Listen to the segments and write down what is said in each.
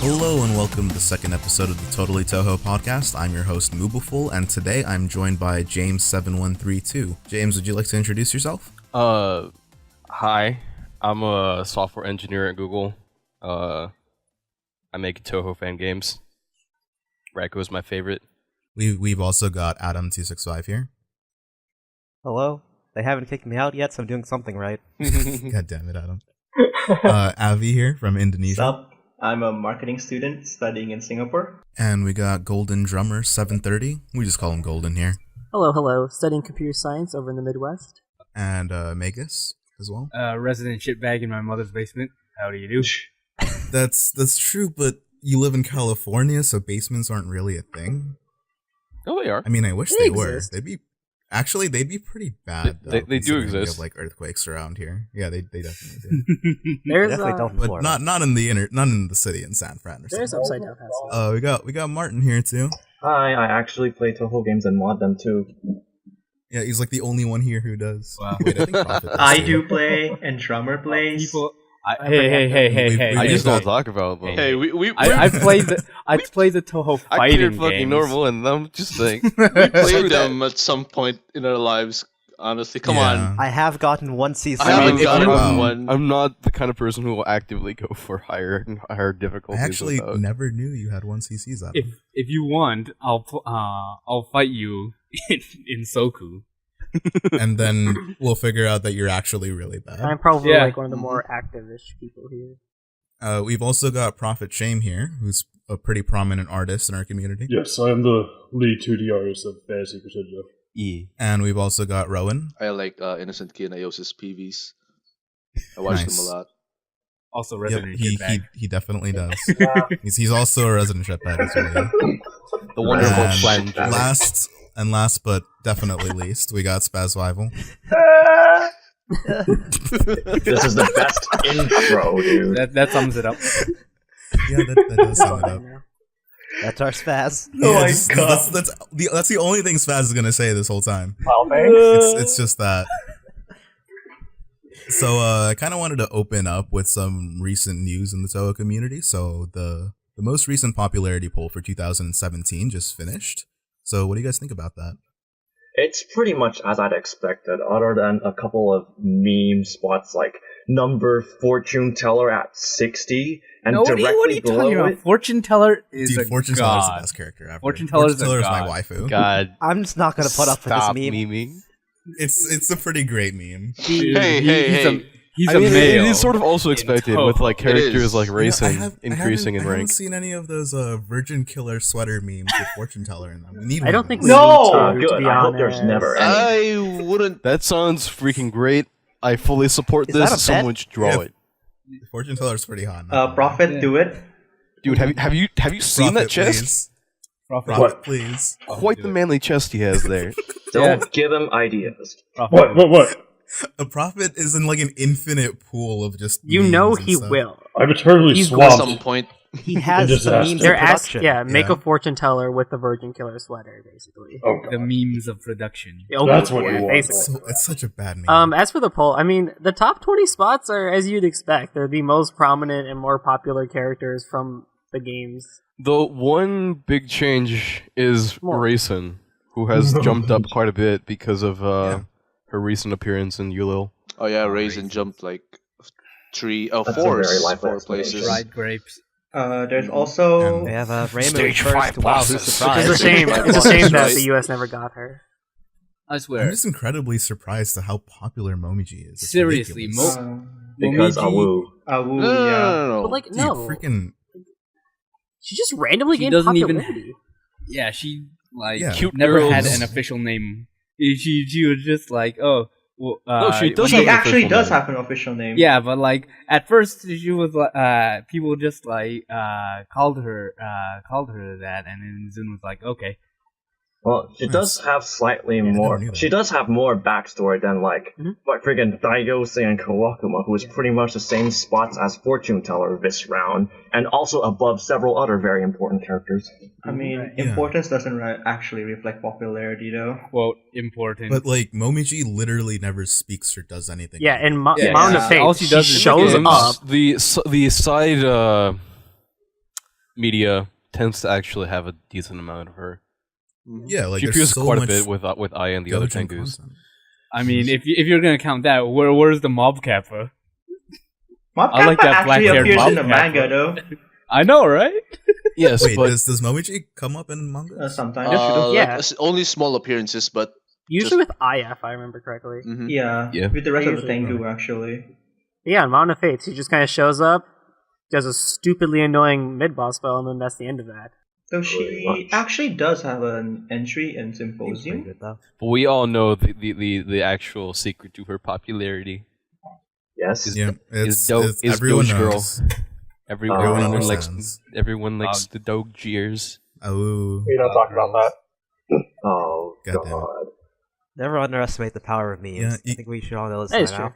Hello and welcome to the second episode of the Totally Touhou podcast. I'm your host Moobaful, and today I'm joined by James7132. James, would you like to introduce yourself? Hi. I'm a software engineer at Google. I make Touhou fan games. Raiko is my favorite. We've also got Adam265 here. Hello. They haven't kicked me out yet, so I'm doing something right. God damn it, Adam. Avi here from Indonesia. Sup? I'm a marketing student studying in Singapore. And we got Golden Drummer 730. We just call him Golden here. Hello. Studying computer science over in the Midwest. And Magus as well. Resident shitbag in my mother's basement. How do you do? That's true, but you live in California, so basements aren't really a thing. Oh, they are. I mean, I wish they were. They'd be pretty bad. They do exist. We have like earthquakes around here. Yeah, they definitely do. There's Definitely don't in But Florida. not in the city in San Fran or there's something. upside down houses. We got Martin here too. Hi, I actually play Touhou games and mod them too. Yeah, he's like the only one here who does. Wow. Wait, I think Profit does I too. do play, and Drummer plays. Hey. We I just don't got- talk about them. Hey, we I played the Touhou I fighting cleared fucking games. normal and them just like played them at some point in our lives. Honestly, come Yeah. on. I have gotten one CC. I haven't if gotten you- one. I'm not the kind of person who will actively go for higher I difficulties. actually without- never knew you had one CCs on. If you want, I'll fight you in Soku. And then we'll figure out that you're actually really bad. I'm probably Yeah. like one of the more active-ish people here. We've also got Profitshame here, who's a pretty prominent artist in our community. Yes, I am the lead 2D artist of Fantasy Crescendo. And we've also got Rowan. I like Innocent Key and Iosis PVs. I watch Nice. them a lot. Also, Yep, Resident he shitbag. definitely does. He's also a resident shipbag as well. the wonderful And flange. last but definitely least, we got Spazwival. This is the best intro, dude. That sums it up. Yeah, that does sum it up. That's our spaz. Oh my just- god. That's the only thing Spaz is gonna say this whole time. Well, thanks. It's just that. So I kind of wanted to open up with some recent news in the Touhou community. So the most recent popularity poll for 2017 just finished. So what do you guys think about that? It's pretty much as I'd expected, other than a couple of meme spots like number fortune teller at 60 and No, what are directly you below talking about? it. Fortune teller is Dude, a Fortune Teller is the god. best character ever. Fortune Teller is a my god. waifu. God, I'm just not gonna put up with this stop meme. memeing. It's a pretty great meme. Dude, Hey. He's I a mean, male. it is sort of also expected Touhou. with like characters is. like racing I increasing in haven't rank. seen any of those Virgin Killer sweater memes with Fortune Teller in them. We need I one don't of think those. we No! need to Good. be I hope there's honest. never any. I wouldn't. That sounds freaking great. I fully support Is that a this. Someone bet? should draw Yeah. it, Fortune Teller's pretty hot. not gonna lie. Profit, do it. dude. Have you seen that Profit, chest? please. Profit. Profit, please. Quite the manly chest he has there. Don't give him ideas. Profit. What? A Prophet is in like an infinite pool of just. You memes know and he stuff. will. I'm eternally He's At swamped. some point, He has Just the ask memes them. in They're asked, production. make Yeah. a fortune teller with the Virgin Killer sweater, basically. Oh, The God. memes of production. That's what you want. Basically. It's such a bad meme. As for the poll, I mean, the top 20 spots are as you'd expect. They're the most prominent and more popular characters from the games. The one big change is More. Raisin, who has jumped up quite a bit because of Yeah. her recent appearance in Yulil. oh yeah, Raisin jumped like That's a four very lively four explanation. places. Dried grapes. There's also... They have Raymond Stage first. 5 Wow, bosses. who's It's a surprised? shame. Right. It's a shame that Right. the U.S. never got her. I I'm swear. just incredibly surprised to how popular Momiji is. It's Seriously, ridiculous. because Momiji- Awu, No. But like, Dude, no, freaking she just randomly She gained doesn't even- popularity. Yeah, she like Yeah. Cute never had girls. an official name. She was just like, oh, well, No, she does when have they- an official name. have an official name. Yeah, but like at first she was like, people just like called her that, and then Zun was like, okay, Well, she does have slightly never more. knew that. She does have more backstory than like friggin' Daigose and Kawakuma, who is pretty much the same spots as Fortune Teller this round, and also above several other very important characters. I mean, Right. Yeah. importance doesn't actually reflect popularity, though. quote important. But like Momiji literally never speaks or does anything. Yeah, in Yeah, Mound yeah. of Fate, All she does is shows games. up. The side media tends to actually have a decent amount of her. Yeah, like She there's appears so quite a much bit with I and the other Gojin Tengus. content. I mean, if you're gonna count that, where's the Mob Kappa? Mob I like Kappa that actually black-haired appears Mob in the Kappa. manga though. I know, right? Yes, Wait, but does Momiji come up in manga? Sometimes. Yeah. Like, only small appearances, but Usually with IF, I remember correctly. mhm. Yeah, Yeah. with the rest of the Usually. Tengu actually. Yeah, in Mountain of Fates, he just kind of shows up, does a stupidly annoying mid-boss spell, and then that's the end of that. So Pretty she much. actually does have an entry in Seems pretty Symposium. good though. we all know the actual secret to her popularity. Yes. Yeah, Doge everyone Girl. knows. Everyone, Everyone understands. everyone likes the Doge jeers. Oh, We don't talk about that. Oh God damn it. god. Never underestimate the power of memes. Yeah, I think we should all know this That is by now. true.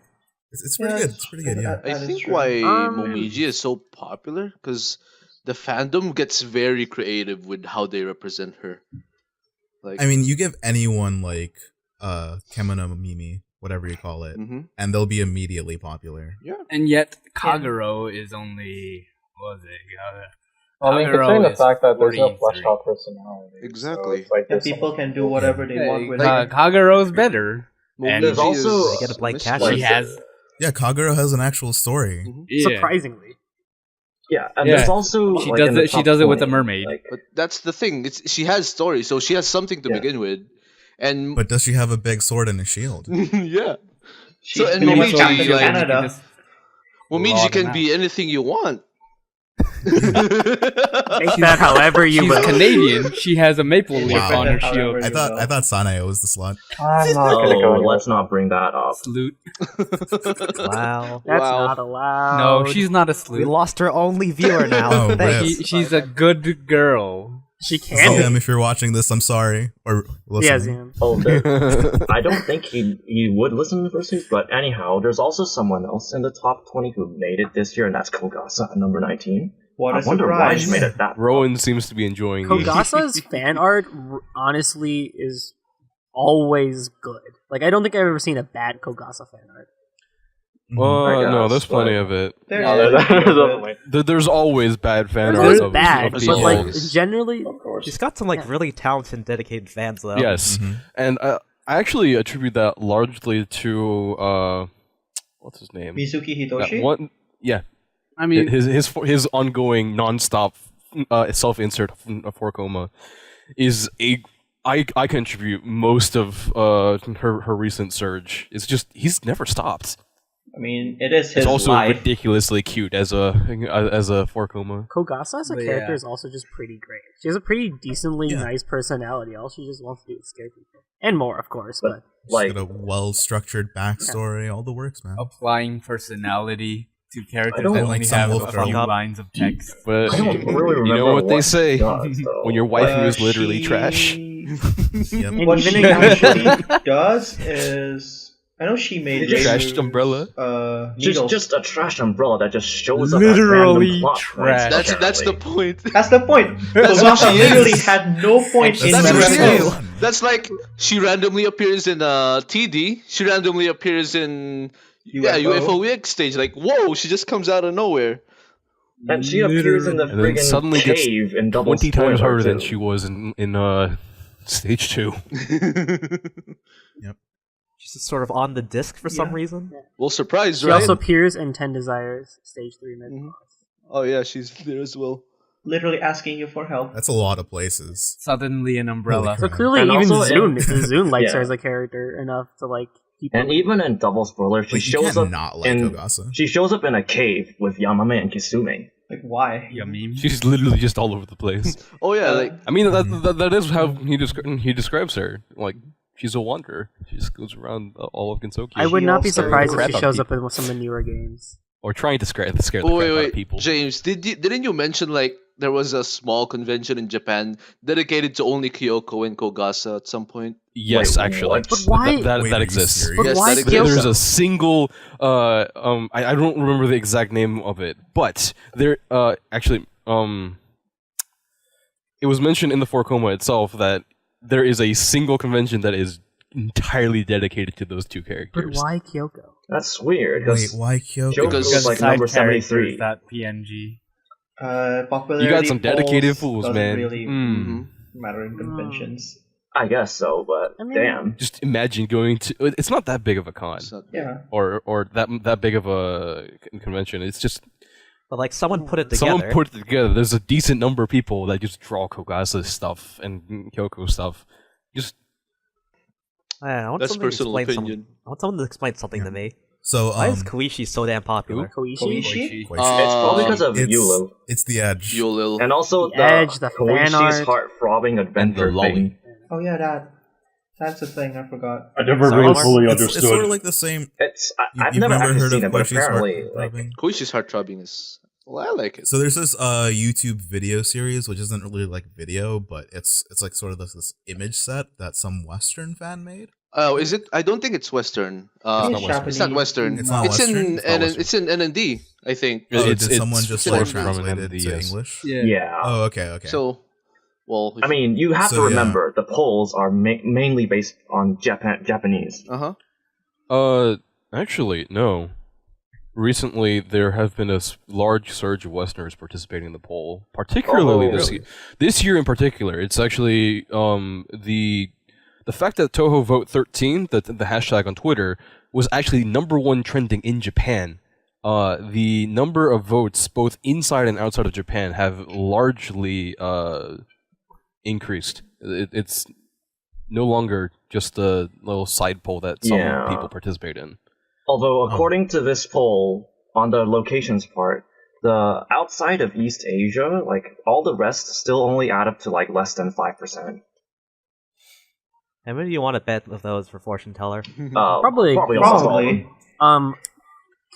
it's pretty good. It's pretty good. Yeah. I That is think true. why Um, Momiji is so popular because the fandom gets very creative with how they represent her. Like, I mean, you give anyone like Kemono Mimi, whatever you call it, mhm. and they'll be immediately popular. And yet Kagero is only what was it? I mean, Kagero considering the is fact that there's no 43. fleshed out personality. Exactly. So it's like Yeah, there's people so can much- do whatever they want with Like, her. Kagero's better. And There's Momiji also- is They get a blank mistress. cat. She has Yeah, Kagero has an actual story. yeah. Surprisingly. Yeah, and Yeah. there's also She like, does in the it- she top does it with 20, a mermaid. Like, But that's the thing. She has story, so she has something to Yeah. begin with. And But does she have a big sword and a shield? yeah, She's and pretty much Momiji, Captain like- Canada. Momiji Log can him be anything you want. Take that however you She's will. Canadian. She has a maple leaf Wow. on her However shield. I thought Sanae was the slut. I'm not gonna go oh, anywhere. let's not bring that up. Salute. Wow. That's Wow. not allowed. No, she's not a We salute. lost our only viewer now. Oh, Thanks. rip. She's a good girl. She can Zam, be. if you're watching this, I'm sorry. Or Yeah, listening. Zam. Oh, I don't think he would listen to the first news, but anyhow, there's also someone else in the top 20 who made it this year, and that's Kogasa at number 19. What a I wonder why surprise. she made it that. Rowan seems to be enjoying these. Kogasa's fan art, honestly, is always good. Like, I don't think I've ever seen a bad Kogasa fan art. Well, I no, guess, there's plenty but- of it. There's No, there's definitely. There's always bad fan It's art always of, bad, of but, like, people's. generally... Of course. She's got some like Yeah. really talented and dedicated fans though. Yes, Mhm. and I actually attribute that largely to what's his name? Mizuki That Hitoshi? one, yeah, I mean, his ongoing non-stop self-insert for coma is I contribute most of her recent surge. It's just he's never stopped. I mean, it is his It's also life. ridiculously cute as a for coma. Kogasa as a But character yeah. is also just pretty great. She has a pretty decently Yeah. nice personality. All she just wants to do is scare people. And more, of course, but... She's Like, got a well-structured backstory, all the works, man. applying personality to characters I don't that like only some have wolf a girl. few lines of text. But I don't really remember you know what they say does, though. when your waifu is literally she- trash. Yep. And What even she in actually does is... I know she made Trash Reiru's, umbrella? Just, needles. a trash umbrella that just shows up Literally at random plot trash. points, That's the apparently. point. That's the point. That's what Kogasa she literally is. had no point in That's the what she rest is. That's like she randomly appears in TD. She randomly appears in UFO Week stage. Like, whoa, she just comes out of nowhere. And she appears in the And then friggin' suddenly gets cave in Double 20 times Spoiler, harder than too. she was in stage 2. She's just sort of on the disc for some reason. Well, surprise, She right? also appears in 10 Desires, Stage 3 mid-boss. Oh yeah, she's there as well. Literally asking you for help. That's a lot of places. Suddenly an umbrella. So clearly, And even also Zune, in- Zune likes her Yeah. as a character enough to, like, keep And her- even in Double Spoiler, she Like, you shows can't up not like in Kogasa. she shows up in a cave with Yamame and Kisume. Like, why? Yeah, meme. She's literally just all over the place. Oh yeah, like I mean, that is how he describes her. Like, she's a wanderer. She just goes around all of Gensokyo. I would not be also- surprised if Crap she out shows people. up in some of the newer games. Or trying to scare the oh, crap out of wait, people. James, didn't you mention like there was a small convention in Japan dedicated to only Kyoko and Kogasa at some point? Yes, Wait, actually. what? But why? That Wait, are you exists. serious? But Yes, why that Kyoko? exists. There's a single I don't remember the exact name of it, but there actually it was mentioned in the Forcoma itself that there is a single convention that is entirely dedicated to those two But characters. why Kyoko? That's weird. Wait, why Kyoko? Kyoko Because was like Side number characters, 73. That PNG. Popularity You got some dedicated polls fools, doesn't man. really Mm. matter in conventions. I guess so, but I mean- damn. Just imagine going to. It's not that big of a con, It's not- Yeah. or that big of a convention. It's just But like someone put it together. someone put it together. There's a decent number of people that just draw Kogasa's stuff and Kyoko stuff. Just I want That's someone to personal explain opinion. I want someone to explain something to me. So Why is Koishi so damn popular? Koishi? It's probably because of Yulu. it's the edge. Yolil. And also The the Edge, the fan Koishi's art. heart-throbbing adventure lolly. thing. Oh yeah, that's a thing. I forgot. I never Sorry, really Mark? fully It's understood. sort of like the same. I've You've never actually heard seen of it, but Koishi's apparently, like, heart-throbbing? Koishi's heart throbbing is. Well, I like it. So there's this YouTube video series, which isn't really like video, but it's like sort of this image set that some Western fan made. Oh, is it? I don't think it's Western. It's It's not Western. It's not Western? in It's not it's in NND, I think. Oh, It's- did someone it's just sourced like from translate it NMD, to yes. English? yeah. Oh, okay. So, well, I mean, you have So, to yeah. remember the polls are mainly based on Japanese. Actually, no. Recently, there have been a large surge of Westerners participating in the poll, particularly Oh, this really? year. This year in particular, it's actually the fact that Touhou Vote 13, the hashtag on Twitter, was actually #1 trending in Japan. The number of votes, both inside and outside of Japan, have largely increased. It's no longer just a little side poll that some Yeah. people participate in. Although, according to this poll, on the locations part, the outside of East Asia, like all the rest, still only add up to like less than 5%. How many do you want to bet with those for fortune teller? Probably. almost all of them.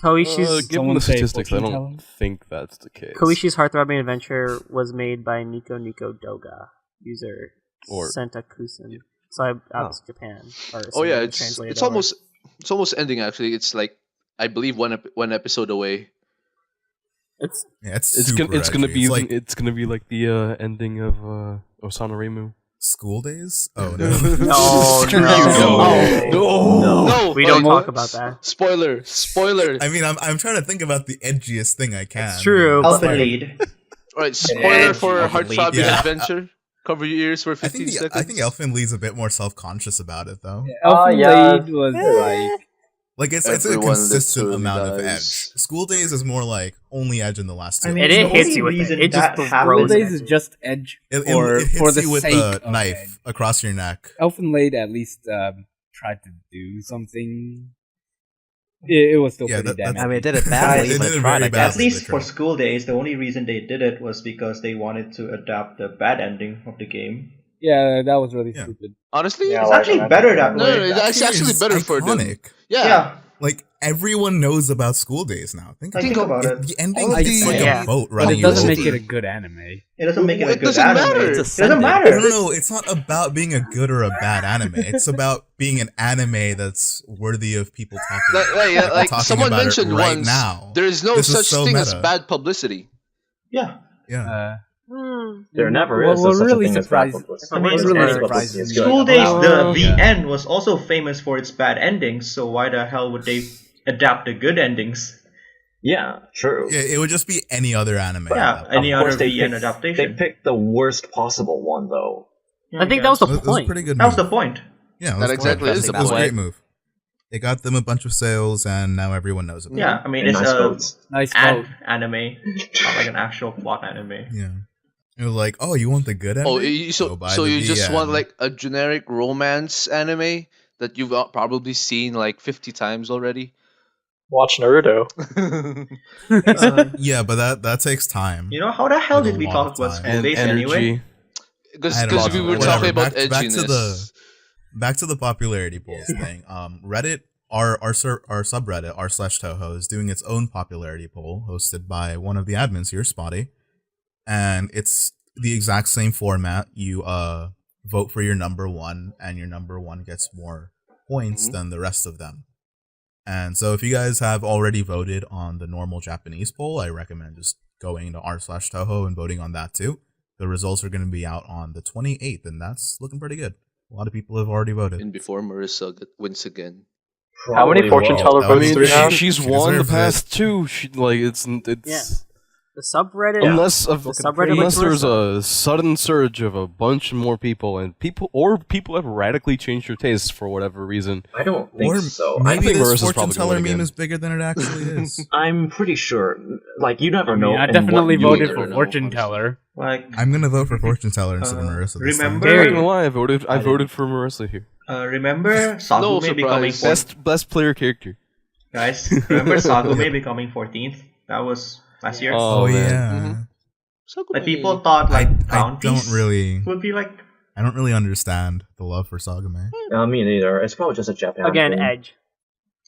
Koishi's Given the Someone say statistics, I fortune don't teller? think that's the case. Koishi's heartthrobbing adventure was made by Nico Doga, user Or- Sentakusen. So out of Japan. Or oh yeah, someone it's translated it's over. almost ending actually. It's like I believe one episode away. It's Yeah, it's It's super gonna edgy. be It's like like the ending of Osana Reimu. School Days. Oh no. No, we don't like, talk about that. Spoiler. I mean, I'm trying to think about the edgiest thing I can. It's true. Alpha but- lead. All right, spoiler Edge for of Heart Lead. Throbbing Yeah. Adventure. Cover your ears for I 15 think seconds. I think Elfin Lee's a bit more self-conscious about it though. Elfin yeah. Lead was like Like it's a Everyone consistent literally amount of edge. dies. School Days is more like only edge in the last two. I mean, It the hits only you with it. reason It just that throws School it. Days is just edge it for hits the you with sake the of knife edge. across your neck. Elfin Lead at least tried to do something. It was still Yeah, pretty that's- damaging. I mean, it did it badly, It but did it it tried, very I guess. At least they for tried. School Days, the only reason they did it was because they wanted to adapt the bad ending of the game. Yeah, that was really Yeah. stupid. Honestly, Yeah, It's like actually that. better that no, way. it's actually It's better for them. iconic. Yeah. Like everyone knows about School Days now. Think Think about it. The ending All is the- like Yeah. a boat But running it doesn't you make over. it a good anime. It doesn't make it a It good doesn't anime. matter. It It's doesn't ascended. matter. No, it's not about being a good or a bad anime. It's about being an anime that's worthy of people talking about. People Like talking someone about it mentioned right once, now. there is no This is such so thing as meta. bad publicity. Yeah. Yeah. There never What- is what such really a thing as bad surprised- publicity. I mean, What it's really really surprises is me- good. School Days, the yeah. end was also famous for its bad endings, so why the hell would they adapt the good endings? Yeah, true. Yeah, it would just be any other anime. Yeah, any Of other course, they VN picked- adaptation. They picked the worst possible one, though. Yeah, I think that was the It was a point. pretty good That was move. the point. Yeah, it That was exactly great. is the It was a point. great move. It got them a bunch of sales, and now everyone knows about Yeah, I mean, And it's nice a votes. Nice ad vote. anime, not like an actual plot anime. it. Yeah. It was like, oh, you want the good anime? Oh, Go buy so the you just VN. want like a generic romance anime that you've probably seen like 50 times already? Watch Naruto. Yeah, but that takes time. You know, how the hell Like a did we lot talk of about time. School And Days energy. anyway? Because I don't we know. were Whatever. talking about Back to edginess. Back to the popularity polls thing. Reddit, our subreddit, r/Touhou, is doing its own popularity poll hosted by one of the admins here, Spotty. And it's the exact same format. You vote for your number one, and your number one gets more points than the rest of them. And so if you guys have already voted on the normal Japanese poll, I recommend just going to r/Touhou and voting on that too. The results are going to be out on the 28th, and that's looking pretty good. A lot of people have already voted. And before Marissa wins again. How many Probably fortune will. teller I votes mean, do we have? She's She won the deserves past two. She, like it's Yeah. The subreddit. Unless subreddit unless looks there's worse. a sudden surge of a bunch more people, and people have radically changed their tastes for whatever reason. I don't think Or so. maybe think this Marissa's fortune probably gonna teller win meme again. is bigger than it actually is. I'm pretty sure. Like, you never know. I and definitely what you voted never for know, fortune honestly. teller. Like, I'm gonna vote for fortune teller instead of Uh, Marissa. This remember- I'm time. not gonna lie, I voted for Marissa here. remember Sagume becoming surprise. Best player character. guys. Remember Sagume becoming 14th? That was last year. Oh man. yeah. Mhm. Like people thought like I Crown don't Piece really. would be like I don't really understand the love for Sagume. Me neither. It's probably just a Japan Again, thing. Edge.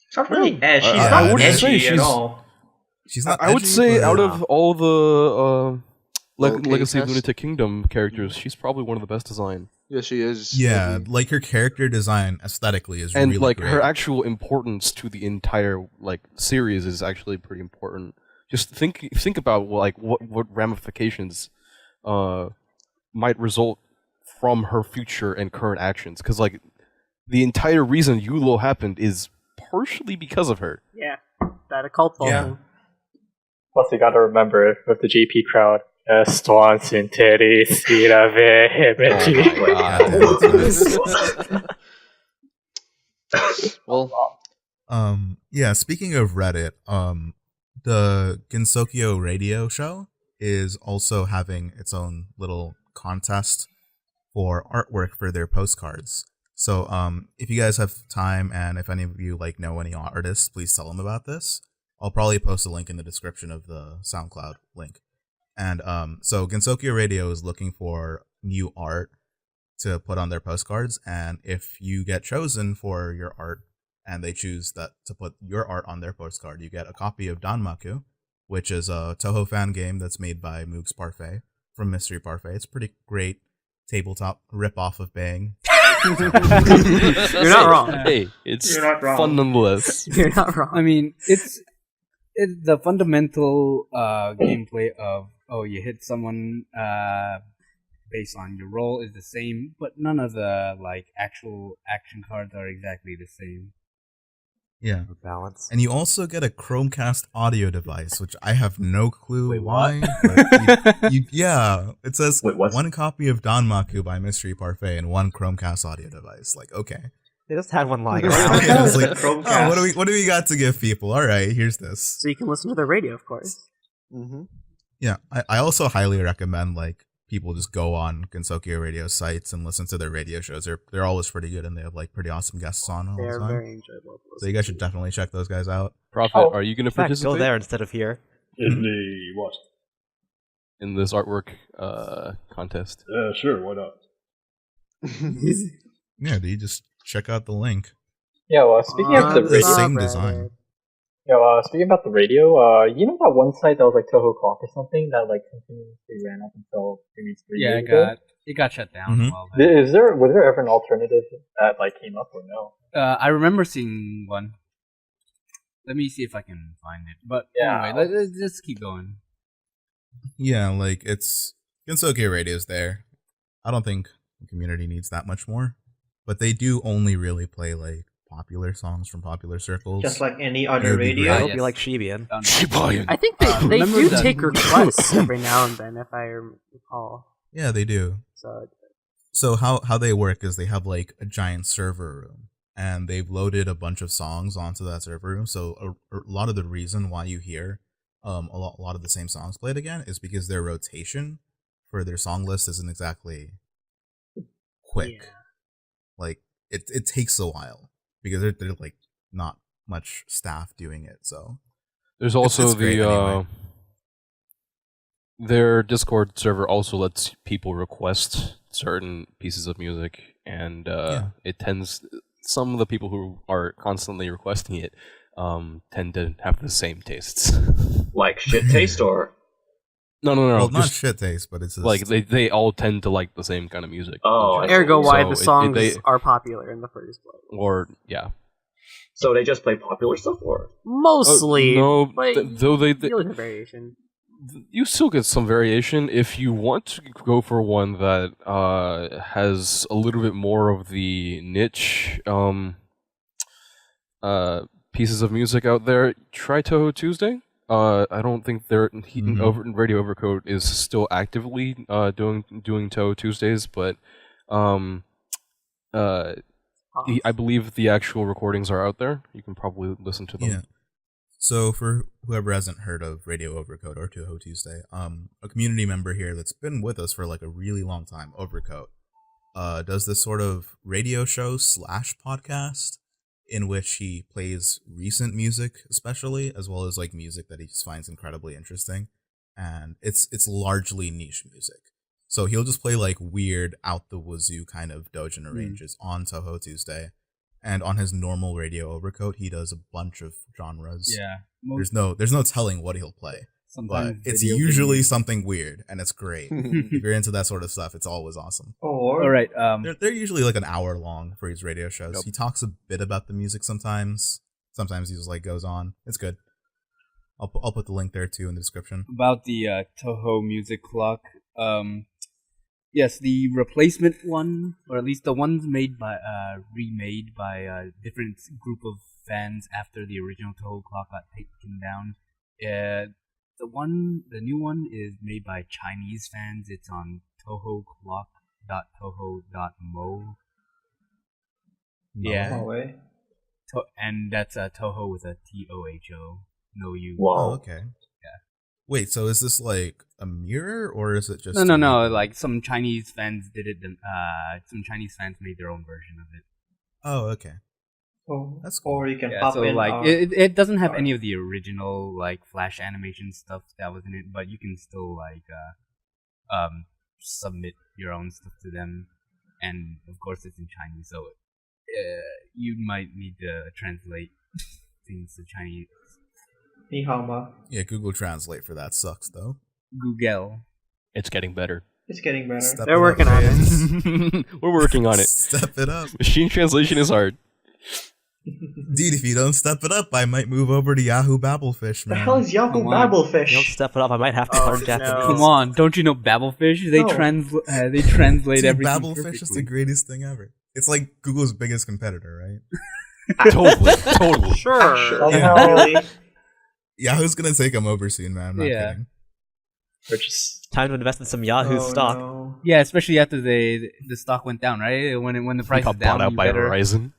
it's not really edge. She's I not wouldn't say edgy at she's- all. She's not. I would edgy, say but- out of all the Okay, Legacy of Tess? Lunatic Kingdom characters, she's probably one of the best designed. Yeah, she is. Yeah, Maybe. like her character design aesthetically is And really like great. her actual importance to the entire like series is actually pretty important. Just think about like what ramifications might result from her future and current actions, because like the entire reason Yulo happened is partially because of her. Yeah, that occult ball Yeah. thing. Plus, you gotta remember with the JP crowd, Estuan sinteris irave Well, Yeah, speaking of Reddit, the Gensokyo radio show is also having its own little contest for artwork for their postcards. So, if you guys have time and if any of you like know any artists, please tell them about this. I'll probably post a link in the description of the SoundCloud link. And so Gensokyo Radio is looking for new art to put on their postcards, and if you get chosen for your art and they choose that to put your art on their postcard, you get a copy of Danmaku, which is a Touhou fan game that's made by Moogs Parfait from Mystery Parfait. It's a pretty great tabletop rip-off of Bang. You're not wrong. Hey, it's You're not wrong. fun nonetheless. You're not wrong. I mean, it's the fundamental gameplay of you hit someone based on your role is the same, but none of the like actual action cards are exactly the same. Yeah. Balance. And you also get a Chromecast audio device, which I have no clue Wait, why. But yeah, it says Wait, what? one copy of Danmaku by Mystery Parfait and one Chromecast audio device. Like, okay. They just had one lying around. Yeah, it's like, Chromecast. oh, what do we got to give people? All right, here's this. So you can listen to the radio, of course. mm-hmm. Yeah, I also highly recommend like people just go on Gensokyo Radio sites and listen to their radio shows. They're always pretty good and they have like pretty awesome guests on all They the are time. very enjoyable. to So listen you guys should to. definitely check those guys out. Prophet, Oh, are you going to In fact, participate go there instead of here. In the what? in this artwork contest? Sure, why not? Yeah, dude, just check out the link. Yeah, well, speaking of the the radio, same design. yeah, speaking about the radio, you know that one site that was like Touhou Clock or something that like continuously ran up until maybe 3 Yeah, years ago? it got shut down. Mhm. A while back. Was there ever an alternative that like came up or no? I remember seeing one. Let me see if I can find it. But Yeah. anyway, let's keep going. Yeah, like it's Gensokyo Radio's there. I don't think the community needs that much more, but they do only really play like popular songs from popular circles. Just like any It other would be radio. I great. hope yes. you like Shibian. I think they remember do that- take requests every now and then, if I recall. Yeah, they do. So how they work is they have like a giant server room, and they've loaded a bunch of songs onto that server room. So a lot of the reason why you hear a lot of the same songs played again is because their rotation for their song list isn't exactly quick. yeah. Like it takes a while because they're like not much staff doing it. So There's also it's great anyway. Their Discord server also lets people request certain pieces of music, and it tends some of the people who are constantly requesting it tend to have the same tastes. Like shit taste or No, well, not just, shit taste, but it's just, like they all tend to like the same kind of music. Oh, I see. Ergo, why So the songs they- are popular in the first place. or yeah, so they just play popular stuff or Mostly, no, but though they you'll get variation. you still get some variation if you want to go for one that has a little bit more of the niche pieces of music out there. Try Touhou Tuesday. I don't think Radio Overcoat is still actively doing Touhou Tuesdays, but I believe the actual recordings are out there. You can probably listen to them. Yeah. So for whoever hasn't heard of Radio Overcoat or Touhou Tuesday, a community member here that's been with us for like a really long time, Overcoat, does this sort of radio show / podcast in which he plays recent music, especially, as well as like music that he just finds incredibly interesting. And it's largely niche music. So he'll just play like weird out the wazoo kind of doujin arranges on Touhou Tuesday. And on his normal Radio Overcoat, he does a bunch of genres. Yeah. There's no telling what he'll play. But it's usually something weird, and it's great. If you're into that sort of stuff, it's always awesome. Or all right, they're usually like an hour long for his radio shows. Yep. He talks a bit about the music sometimes. Sometimes he just like goes on. It's good. I'll put the link there too in the description. About the Touhou Music Clock. Yes, the replacement one, or at least the ones made by remade by a different group of fans after the original Touhou Clock got taken down. The new one is made by Chinese fans. It's on touhouclock.touhou.mo. Yeah. No way. And that's Touhou with a TOHO. No U. Wow. Oh, okay. Yeah. Wait, so is this like a mirror, or is it just No. Like some Chinese fans did it. Some Chinese fans made their own version of it. Oh, okay. Oh, that's cool. Or you can pop in. Like it doesn't have any of the original like Flash animation stuff that was in it, but you can still like submit your own stuff to them, and of course it's in Chinese, so you might need to translate things to Chinese. Ni hao ma. Yeah, Google Translate for that sucks though. Google. It's getting better. It's getting better. They're working on it. We're working on it. Step it up. Machine translation is hard. Dude, if you don't step it up, I might move over to Yahoo Babelfish, man. The hell is Yahoo Babelfish? Don't step it up. I might have to learn Japanese. Come on, don't you know Babelfish? They they translate Dude, everything. Babelfish perfectly. is the greatest thing ever. It's like Google's biggest competitor, right? Totally. Sure. Really? Yahoo's gonna take them over soon, man. I'm not kidding. Time to invest in some Yahoo stock. No. Yeah, especially after the stock went down, right? When the price is Got down, bought out by Verizon.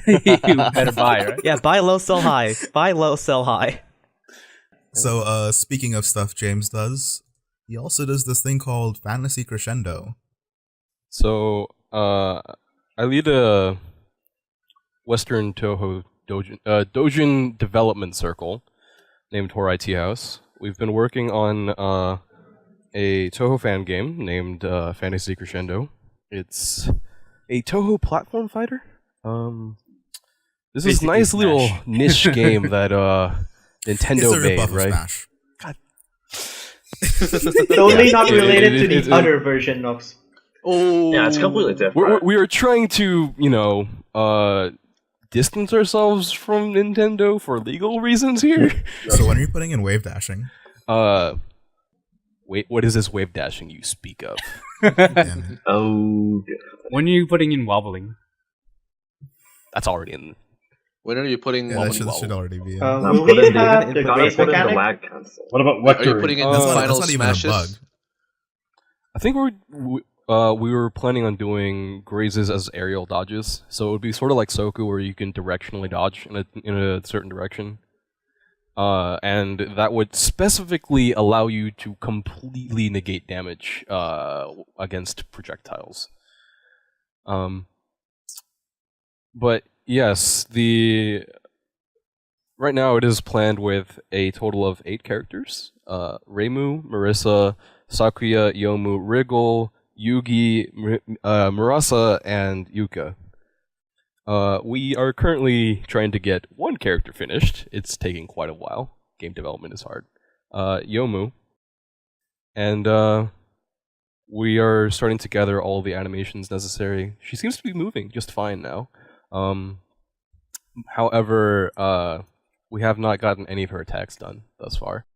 you better buy, right? Yeah, buy low, sell high. Buy low, sell high. So, speaking of stuff James does, he also does this thing called Fantasy Crescendo. So, I lead a Western Touhou doujin development circle named Horror IT House. We've been working on a Touhou fan game named Fantasy Crescendo. It's a Touhou platform fighter. This is a nice little niche game that Nintendo made, right? Smash. God. Totally not related to the other version of. Oh, Yeah, it's completely different. We are trying to, distance ourselves from Nintendo for legal reasons here. So when are you putting in wave dashing? Wait, what is this wave dashing you speak of? Damn it. Oh, When are you putting in wobbling? That's already in. when are you putting? Yeah, that should already be in. Will we have the grace put in the mechanic? lag cancel. What about Are you vectoring? putting in That's final not even a smashes? bug. I think we were planning on doing grazes as aerial dodges, so it would be sort of like Soku, where you can directionally dodge in a certain direction, and that would specifically allow you to completely negate damage against projectiles. But yes, right now it is planned with a total of 8 characters: Reimu, Marissa, Sakuya, Yomu, Wriggle, Yugi, Murasa, and Yuuka. We are currently trying to get one character finished. It's taking quite a while. Game development is hard. Yomu. And we are starting to gather all the animations necessary. She seems to be moving just fine now. However, we have not gotten any of her attacks done thus far.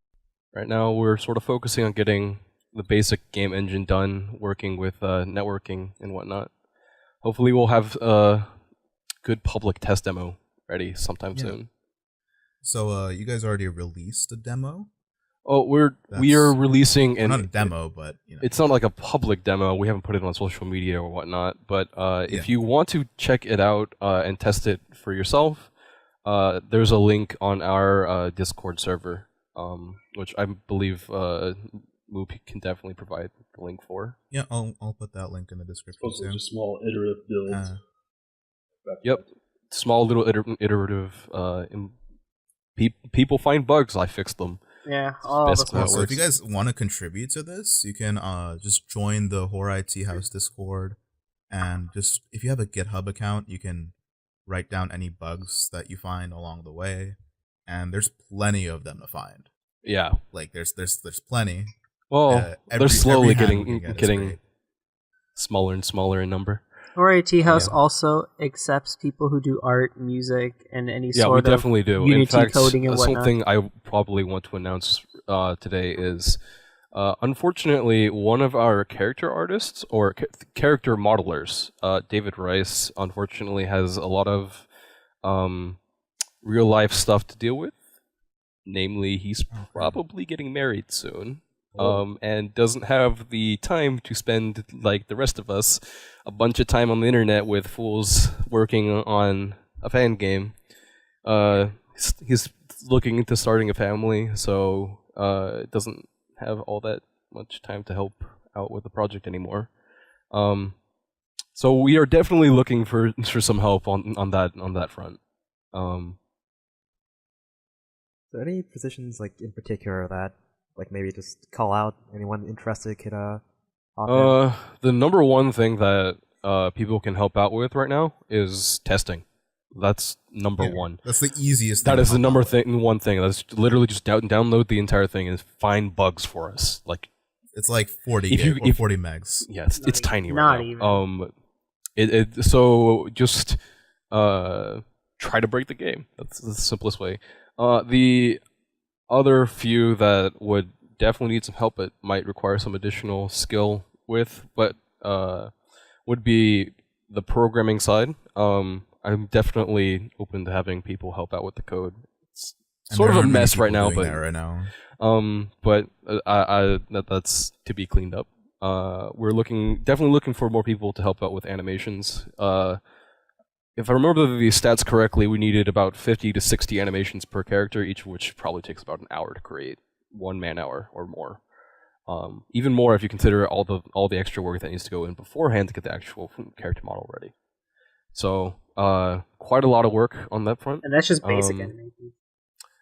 Right now, we're sort of focusing on getting the basic game engine done, working with networking and whatnot. Hopefully we'll have a good public test demo ready sometime soon. So, you guys already released a demo? Oh, we are releasing not a demo, but it's not like a public demo. We haven't put it on social media or whatnot. But if you want to check it out and test it for yourself, there's a link on our Discord server, which I believe Moop can definitely provide the link for. Yeah, I'll put that link in the description. Also, just small iterative builds. Yep, small little iterative. People find bugs. I fix them. Yeah. So if you guys want to contribute to this, you can just join the Horror IT House Discord, and just if you have a GitHub account, you can write down any bugs that you find along the way, and there's plenty of them to find. Yeah, like there's plenty. Well, they're slowly getting smaller and smaller in number. Horror IT House also accepts people who do art, music, and any sort of we definitely do. Unity in fact, coding and whatnot. Something I probably want to announce today is, unfortunately, one of our character artists or character modelers, David Rice, unfortunately has a lot of real life stuff to deal with. Namely, he's probably getting married soon. And doesn't have the time to spend, like the rest of us, a bunch of time on the internet with fools working on a fan game. He's looking into starting a family, so doesn't have all that much time to help out with the project anymore. So we are definitely looking for some help on that front. Are there any positions like in particular that? Like maybe just call out anyone interested could the number one thing that people can help out with right now is testing. That's number one. That's the easiest thing. That is the one thing. That's literally just download the entire thing and find bugs for us. Like it's like 40 gig or 40 megs. Yeah, it's tiny not right now. Even. So just try to break the game. That's the simplest way. The other few that would definitely need some help, but might require some additional skill with, but would be the programming side. I'm definitely open to having people help out with the code. It's sort of a mess right now, but that's to be cleaned up. We're definitely looking for more people to help out with animations. If I remember the stats correctly, we needed about 50 to 60 animations per character, each of which probably takes about an hour to create, 1 man-hour or more. Even more if you consider all the extra work that needs to go in beforehand to get the actual character model ready. So quite a lot of work on that front. And that's just basic animation.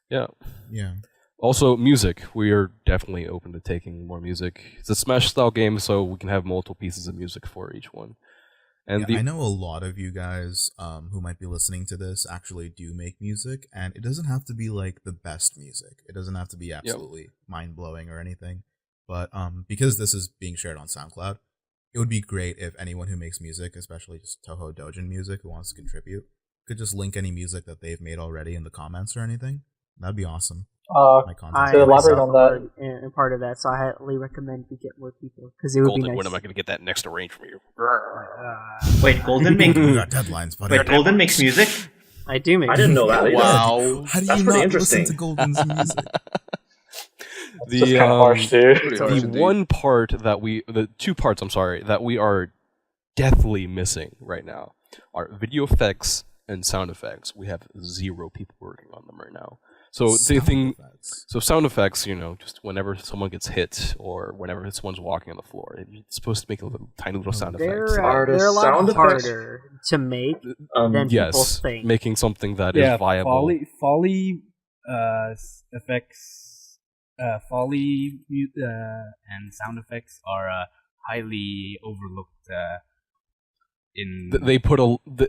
Yeah. Yeah. Also, music. We are definitely open to taking more music. It's a Smash-style game, so we can have multiple pieces of music for each one. And I know a lot of you guys who might be listening to this actually do make music, and it doesn't have to be like the best music. It doesn't have to be absolutely mind-blowing or anything. But because this is being shared on SoundCloud, it would be great if anyone who makes music, especially just Touhou Dojin music, who wants to contribute, could just link any music that they've made already in the comments or anything. That'd be awesome. To elaborate on that, and part of that, so I highly recommend we get more people because it would Golden, be nice. when am I going to get that next arrange from you? Wait, Golden makes We got deadlines, buddy. Wait, Golden makes music? I do make. I didn't know that either. Wow. How do That's you pretty not interesting. listen to Golden's music? it's just kind of harsh, dude. The 2 parts, I'm sorry, that we are deathly missing right now are video effects and sound effects. We have 0 people working on them right now. So sound effects, just whenever someone gets hit or whenever someone's walking on the floor, it's supposed to make a tiny little sound effects. They're a lot harder to make than people think. Making something that is viable. Foley effects, Foley and sound effects are highly overlooked.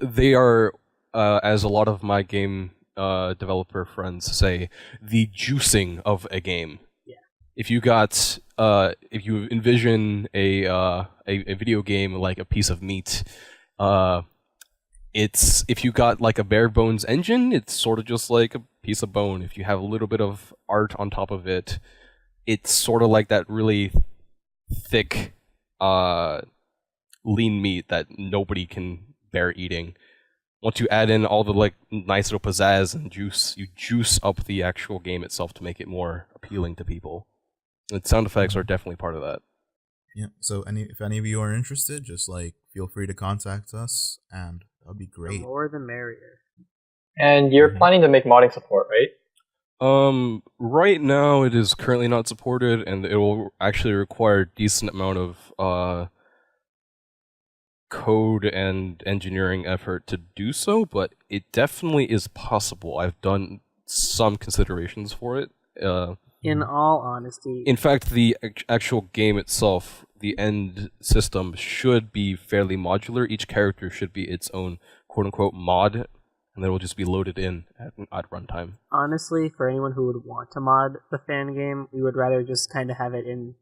They are, as a lot of my game developer friends say, the juicing of a game. Yeah. If you envision a video game like a piece of meat, if you got like a bare bones engine, it's sort of just like a piece of bone. If you have a little bit of art on top of it, it's sort of like that really thick, lean meat that nobody can bear eating. once you add in all the like nice little pizzazz and juice, you juice up the actual game itself to make it more appealing to people. And sound effects are definitely part of that. Yeah. So if any of you are interested, just like feel free to contact us, and that'd be The great. more the merrier. And you're planning to make modding support, right? Right now it is currently not supported, and it will actually require a decent amount of code and engineering effort to do so, but it definitely is possible. I've done some considerations for it. In all honesty, In fact, the actual game itself, the end system, should be fairly modular. Each character should be its own quote-unquote mod, and then it will just be loaded in at runtime. honestly, for anyone who would want to mod the fan game, we would rather just kind of have it in,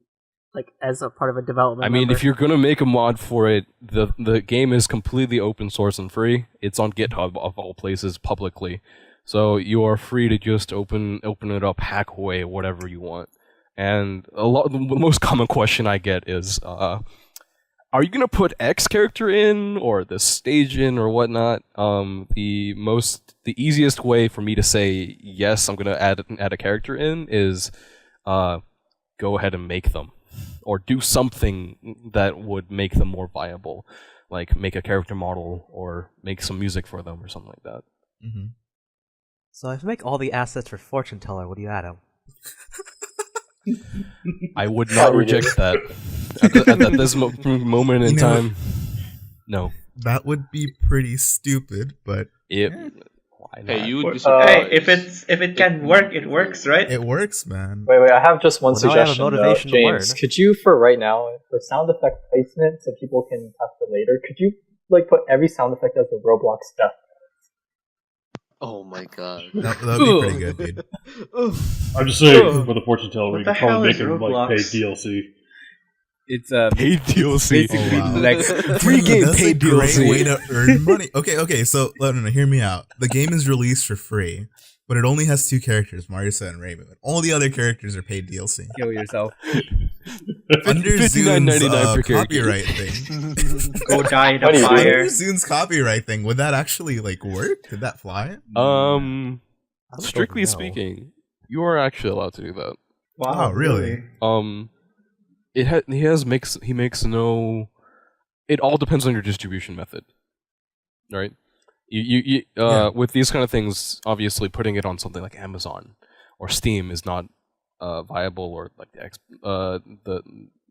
like, as a part of a development. I mean, member. if you're gonna make a mod for it, the game is completely open source and free. It's on GitHub of all places publicly, so you are free to just open it up, hack away whatever you want. And the most common question I get is, are you gonna put X character in or this stage in or whatnot? The easiest way for me to say yes, I'm gonna add a character in is, go ahead and make them. Or do something that would make them more viable, like make a character model or make some music for them or something like that. Mm-hmm. So if you make all the assets for Fortune Teller, would you add him? I would not reject that at this moment in time. No, that would be pretty stupid, but why not? Hey, you would be Hey, if it can work, it works, right? It works, man. Wait, I have just one Well, now I have a suggestion. motivation to James, learn. could you, for right now, for sound effect placement, so people can test it later, could you like put every sound effect as a Roblox step? Oh my god. That'd be pretty good, dude. I'm just saying, for the fortune teller, What we the could probably make hell him is like pay Roblox? DLC. It's paid DLC. basically Oh, wow. like Free game That's paid a great DLC. way to earn money. Okay, so no, hear me out. The game is released for free, but it only has 2 characters, Marisa and Raymond. All the other characters are paid DLC. kill yourself. Under $59.99 Zune's per character. copyright thing. Go die in What do a you fire. Under Zune's copyright thing, would that actually like work? Could that fly? I don't Strictly know. speaking, you are actually allowed to do that. Wow, really? He makes no. It all depends on your distribution method, right? With these kind of things, obviously putting it on something like Amazon or Steam is not viable, or like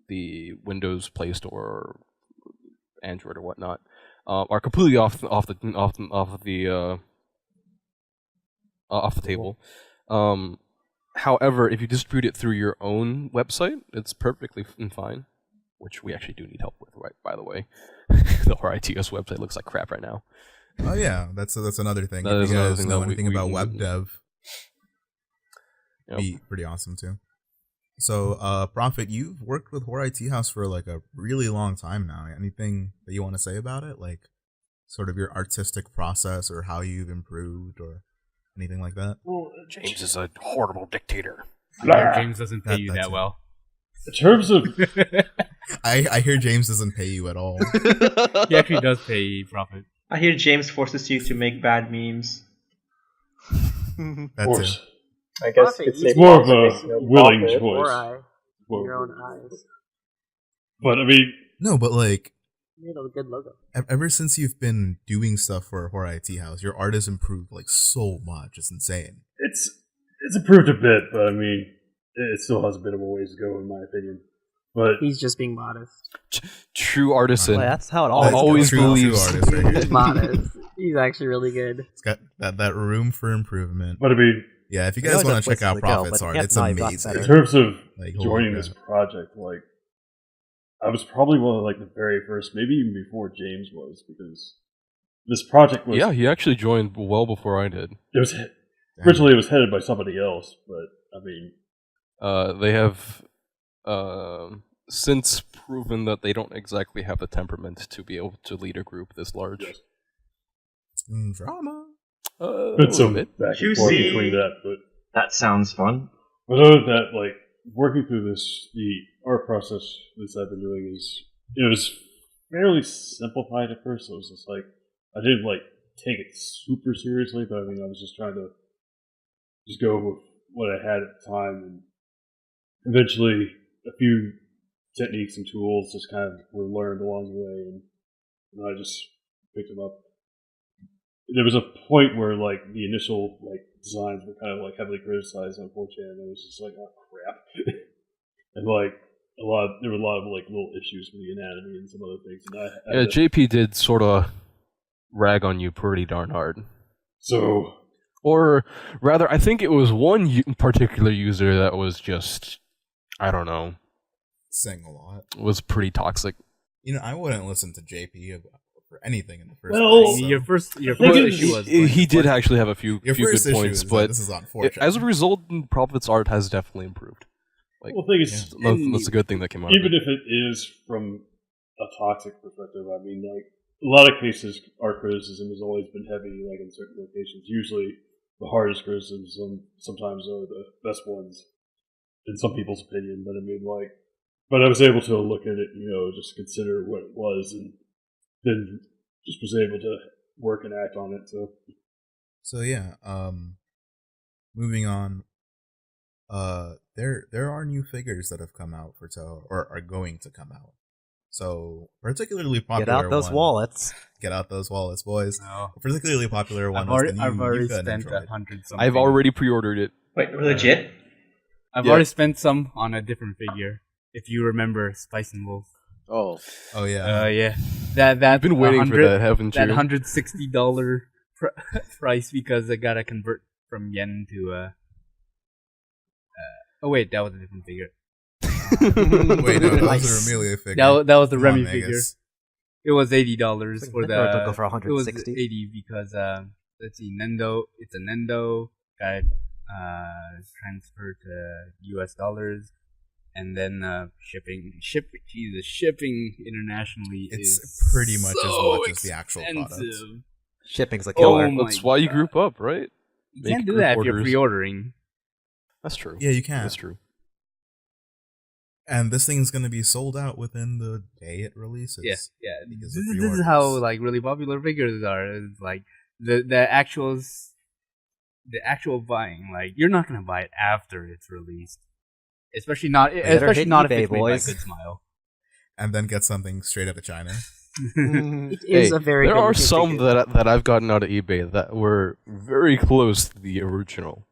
the Windows Play Store or Android or whatnot are completely off the table. However, if you distribute it through your own website, it's perfectly fine, which we actually do need help with, right? By the way, the RITS website looks like crap right now. Oh yeah, that's another thing. That If is you another guys thing know that anything about web dev, Yep. be pretty awesome too. So, Prophet, you've worked with Horror IT House for like a really long time now. Anything that you want to say about it, like sort of your artistic process or how you've improved or anything like that? Well, James is a horrible dictator. James doesn't pay you That's that it. well. in terms of I hear James doesn't pay you at all. He actually does pay Profit. I hear James forces you to make bad memes. That's course, it. I guess Profit, you could you say it's more of profit a makes no willing profit. Or choice. eye in your own eyes. But I mean, No, but like You made a good logo. ever since you've been doing stuff for Horror IT House, your art has improved like so much. It's insane. it's improved a bit, but I mean, it still has a bit of a ways to go, in my opinion. But He's just being modest. True artisan. Well, that's how it I'll always always goes. believe- artist right here. He's modest. He's actually really good. It's got that room for improvement. I mean, Yeah, if you You guys always want have to check places out to go, Prophet's but art, you can't it's deny you've got amazing. better. in terms of Like, holy joining crap. this project, like I was probably one of like the very first, maybe even before James was, because this project was Yeah, he actually joined well before I did. it was originally it was headed by somebody else, but I mean, They have since proven that they don't exactly have the temperament to be able to lead a group this large. Yes. Drama. been some back and forth Juicy. between that, but That sounds fun. I know that like working through the art process that I've been doing is it was fairly simplified at first. So it was just like I didn't like take it super seriously, but I mean, I was just trying to just go with what I had at the time, and eventually a few techniques and tools just kind of were learned along the way, and I just picked them up. There was a point where like the initial like designs were kind of like heavily criticized on 4chan, and it was just like, oh crap, and like there were a lot of like little issues with the anatomy and some other things. And JP did sort of rag on you pretty darn hard. So, or rather, I think it was one particular user that was just, I don't know, saying a lot. Was pretty toxic. You know, I wouldn't listen to JP for anything in the first place. So. Your first issue was he did actually have a few good points, but this is on 4chan. As a result, Profit's art has definitely improved. Like, well, the thing is, that's a good thing that came out. Even if it is from a toxic perspective, I mean, like a lot of cases, art criticism has always been heavy, like in certain locations. Usually, the hardest criticisms sometimes are the best ones, in some people's opinion. But I mean, like, but I was able to look at it, you know, just consider what it was, and then just was able to work and act on it. So yeah, moving on. There are new figures that have come out for Touhou, or are going to come out. So particularly popular. Get out those wallets. Get out those wallets, boys. No. A particularly popular one. I've already spent $100 something. I've already pre-ordered it. Wait, legit? I've already spent some on a different figure. If you remember, Spice and Wolf. Oh yeah. Yeah. That I've been waiting for that, haven't you? That $160 price because I gotta convert from yen to oh wait, that was a different figure. Wait, no, that was the Amelia figure. That was the Remy figure. It was $80 for the. Don't go for 160. It was $80 because let's see, Nendo. It's a Nendo. Got transferred to US dollars, and then shipping internationally it's pretty much as much as the actual product. Shipping's a killer. That's why you group up, right? You can't do that if you're pre-ordering. That's true. Yeah, you can. That's true. And this thing's going to be sold out within the day it releases. Yeah. This is how like really popular figures are. It's like the actual buying. Like you're not going to buy it after it's released, especially not if it's made by Good Smile. And then get something straight out of China. It is a very. There are some that I've gotten out of eBay that were very close to the original.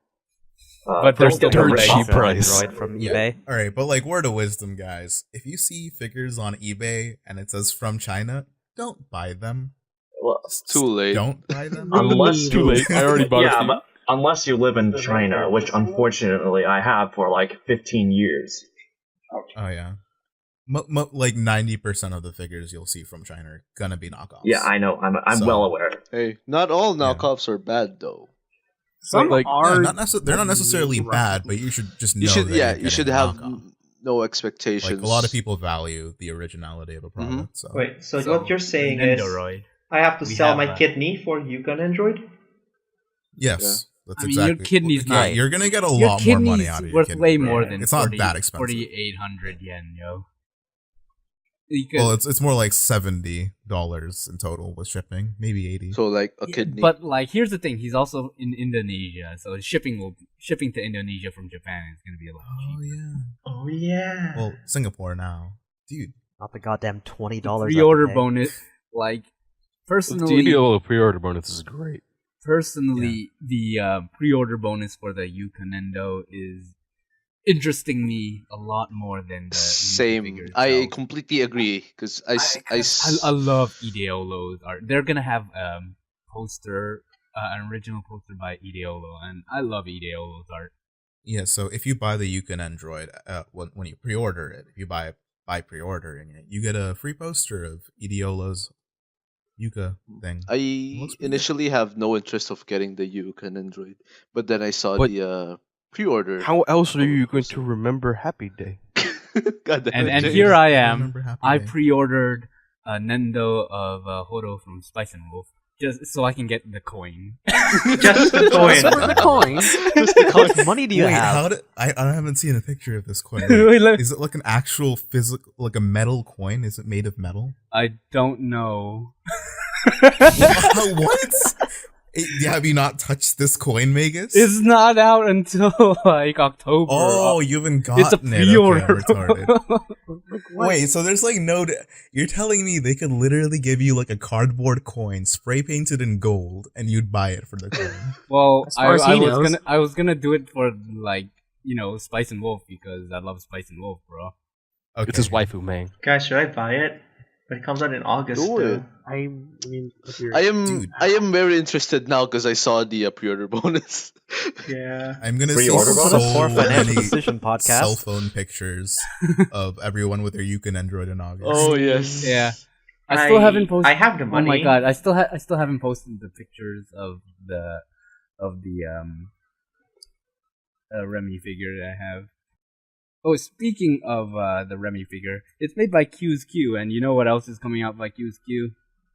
But they're still very cheap price from eBay. All right, but like word of wisdom, guys: if you see figures on eBay and it says from China, don't buy them. Well, it's too late. Don't buy them. Unless too late. I already bought it. But unless you live in China, which unfortunately I have for like 15 years. Oh yeah. Like 90% of the figures you'll see from China are gonna be knockoffs. Yeah, I know. I'm well aware. Hey, not all knockoffs are bad though. Some like, are. They're not necessarily bad, but you should just know. You should have no expectations. Like a lot of people value the originality of a product. Mm-hmm. So wait, so what you're saying is I have to sell my kidney for Yuuka Nendoroid? Yes. That's your kidney's not. You're gonna get a lot more money out of your kidney. Worth way more than it's not that expensive. 4,800 yen, yo. Well, it's more like $70 in total with shipping, maybe 80. So like a kidney. But like, here's the thing: he's also in Indonesia, so shipping to Indonesia from Japan is going to be a lot cheaper. Oh yeah. Well, Singapore now, dude. Not the goddamn $20. Pre-order bonus, like personally. The EDO pre-order bonus is great. Personally, the pre-order bonus for the Yuuka Nendo is interesting me a lot more than the same. I completely agree because I love Ideolo's art. They're gonna have poster, an original poster by Ideolo, and I love Ideolo's art. Yeah, so if you buy the Yuuka Nendoroid, when you pre-order it, if you buy pre-ordering it, you get a free poster of Ideolo's Yuuka thing. I initially have no interest of getting the Yuuka Nendoroid, but then I saw the pre-order. How else are you going to remember Happy Day? and here I am. I pre-ordered a Nendo of Horo from Spice and Wolf just so I can get the coin. Just the coin. Just the coin. Just the coin. How much money do you have? I haven't seen a picture of this coin. Is it like an actual physical, like a metal coin? Is it made of metal? I don't know. What? Have you not touched this coin, Magus? It's not out until like October. Oh, you haven't gotten it's a it. pre-order. Okay, retarded. Wait, so there's like no. You're telling me they could literally give you like a cardboard coin, spray painted in gold, and you'd buy it for the coin? Well, far as he knows. I was gonna do it for like Spice and Wolf because I love Spice and Wolf, bro. Okay. It's his waifu, man. Guys, should I buy it? But it comes out in August. Do it. I mean, if you're, I am very interested now because I saw the pre-order bonus. Yeah. I'm gonna see Pre-order bonus so for Financial many Decision podcast. cell phone pictures of everyone with their Yuuka Nendoroid in August. Oh yes. Yeah. I still haven't posted. I have the money. Oh my god! I still haven't posted the pictures of the Remy figure that I have. Oh, speaking of the Remy figure, it's made by Q's Q, and you know what else is coming out by Q's Q?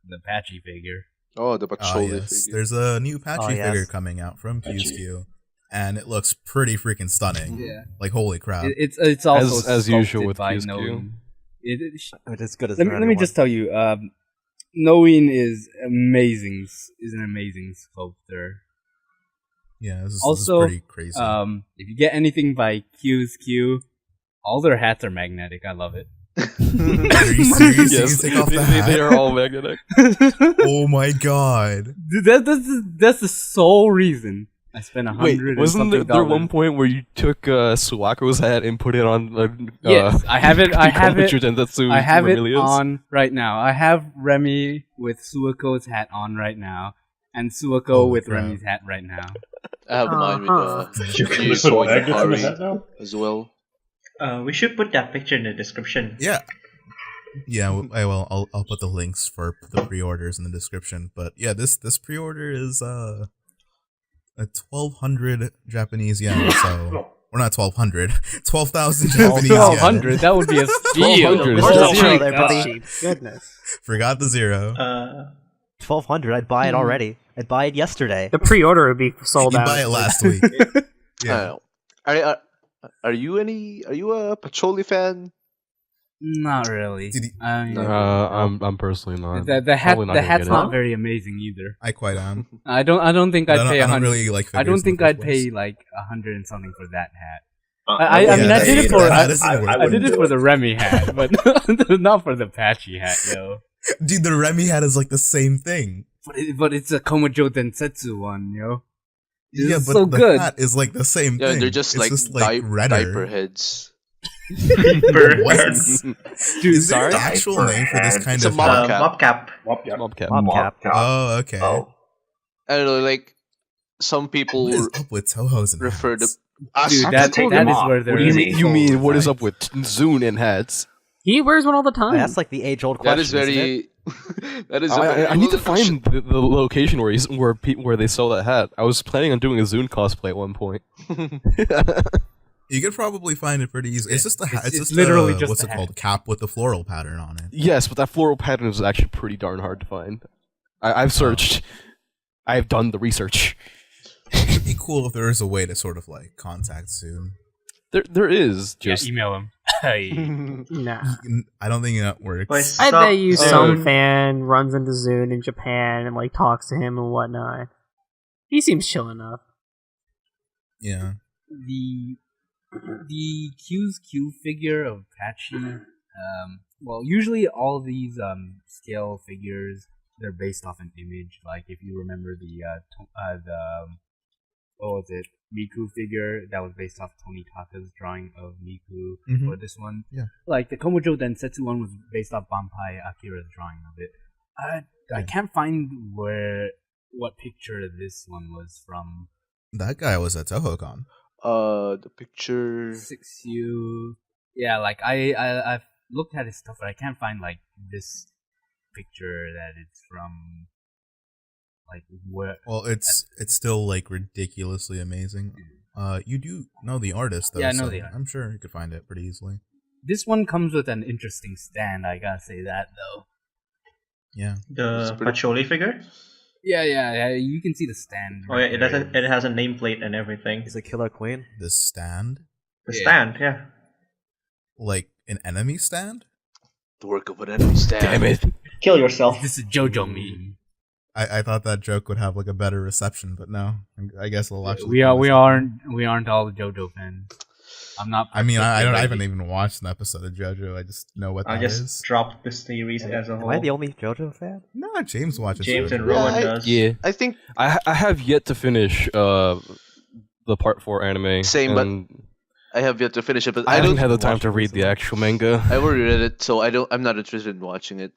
The Patchy figure. Oh, the Patchy yes. figure. There's a new Patchy yes. figure coming out from QSQ, and it looks pretty freaking stunning. Yeah. Like, holy crap. It's also as usual sculpted with by QSQ. Noin. It's as good as Let me just tell you, Noin is amazing. Is an amazing sculptor. Yeah, this is Also, pretty crazy. If you get anything by QSQ, all their hats are magnetic. I love it. Are you serious? Yes, You take off the hat? they are all magnetic. Oh my god. Dude, that's the sole reason I spent Wait, $100. wasn't there one point where you took Suwako's hat and put it on? Yes, I have it. I have it. I have it Remilia's? on right now. I have Remy with Suwako's hat on right now, and Suwako with crap. Remy's hat right now. I have mine with You can put magnets in the hat now? as well. We should put that picture in the description. Yeah. Yeah, I will. I'll put the links for the pre-orders in the description. But yeah, this pre-order is a 1,200 Japanese yen. So, or not 1,200, 12,000 Japanese yen. 1,200. That would be a steal. 1,200. Where's the Oh zero my there, God. buddy? goodness. Forgot the zero. 1,200. I'd buy it already. I'd buy it yesterday. The pre-order would be sold You out. buy it last week. Yeah. Are you a Pacholi fan? Not really. Did he- I'm personally not. The hat. Probably not The gonna hat's get it. not very amazing either. I quite am. I don't think I'd pay I don't 100. really like I figures don't in think the I'd first place. pay like 100 and something for that hat. I I mean, I did it for that isn't worth I it. did it for the Remy hat, but not for the Patchy hat, yo. Dude, the Remy hat is like the same thing. But it's a Komojo Densetsu one, yo. It's Yeah, but so the good. hat is like the same Yeah, thing. they're just It's like, redder. diaper heads. What? Dude, Is there sorry? an actual name for this kind It's a of mob hat? cap. Mobcap. Mobcap. Mobcap. Oh, okay. I don't know, like some people What is up with Touhou's and refer to. hats? Dude, that is where they're. What do you mean? What is up with Zune and hats? He wears one all the time. That's like the age-old That question. is isn't it? very. That is. I need to find the location where they sell that hat. I was planning on doing a Zune cosplay at one point. You could probably find it pretty easily. It's just a hat. It's just literally a, just what's a it hat. called? Cap with the floral pattern on it. Yes, but that floral pattern is actually pretty darn hard to find. I've searched. I've done the research. It'd be cool if there was a way to sort of like contact soon. There is just Yeah, email him. Hey. Nah. I don't think that works. I bet you some Zune. fan runs into Zune in Japan and like talks to him and whatnot. He seems chill enough. Yeah. The Q's Q figure of Patchy. Well, usually all these scale figures, they're based off an image. Like if you remember the what was it, Miku figure that was based off Tony Taka's drawing of Miku. Mhm. Or this one, Yeah. like the Komojo Densetsu one was based off Banpai Akira's drawing of it. I can't find what picture this one was from. That guy was at TohoCon. The picture. 6U. Yeah, like I've looked at his stuff, but I can't find like this picture that it's from. Like where? Well, it's still like ridiculously amazing. You do know the artist though. Yeah, I know so the artist. I'm sure you could find it pretty easily. This one comes with an interesting stand. I gotta say that though. Yeah. The Pacholi figure? Yeah. You can see the stand. Oh yeah, it has a nameplate and everything. He's a killer queen. The stand, The stand, yeah. like an enemy stand. The work of an enemy stand. damn it. Kill yourself. This is JoJo meme. I thought that joke would have like a better reception, but no. I guess it'll actually. We aren't all JoJo fans. I'm not. I mean, I haven't even watched an episode of JoJo. I just know what that is. I just dropped the series as a whole. Am I the only JoJo fan? No, James watches. James JoJo. and Rowan does. Yeah, I think I have yet to finish the Part 4 anime. Same, but I have yet to finish it. But I haven't had the time to read the actual manga. I already read it, so I'm not interested in watching it.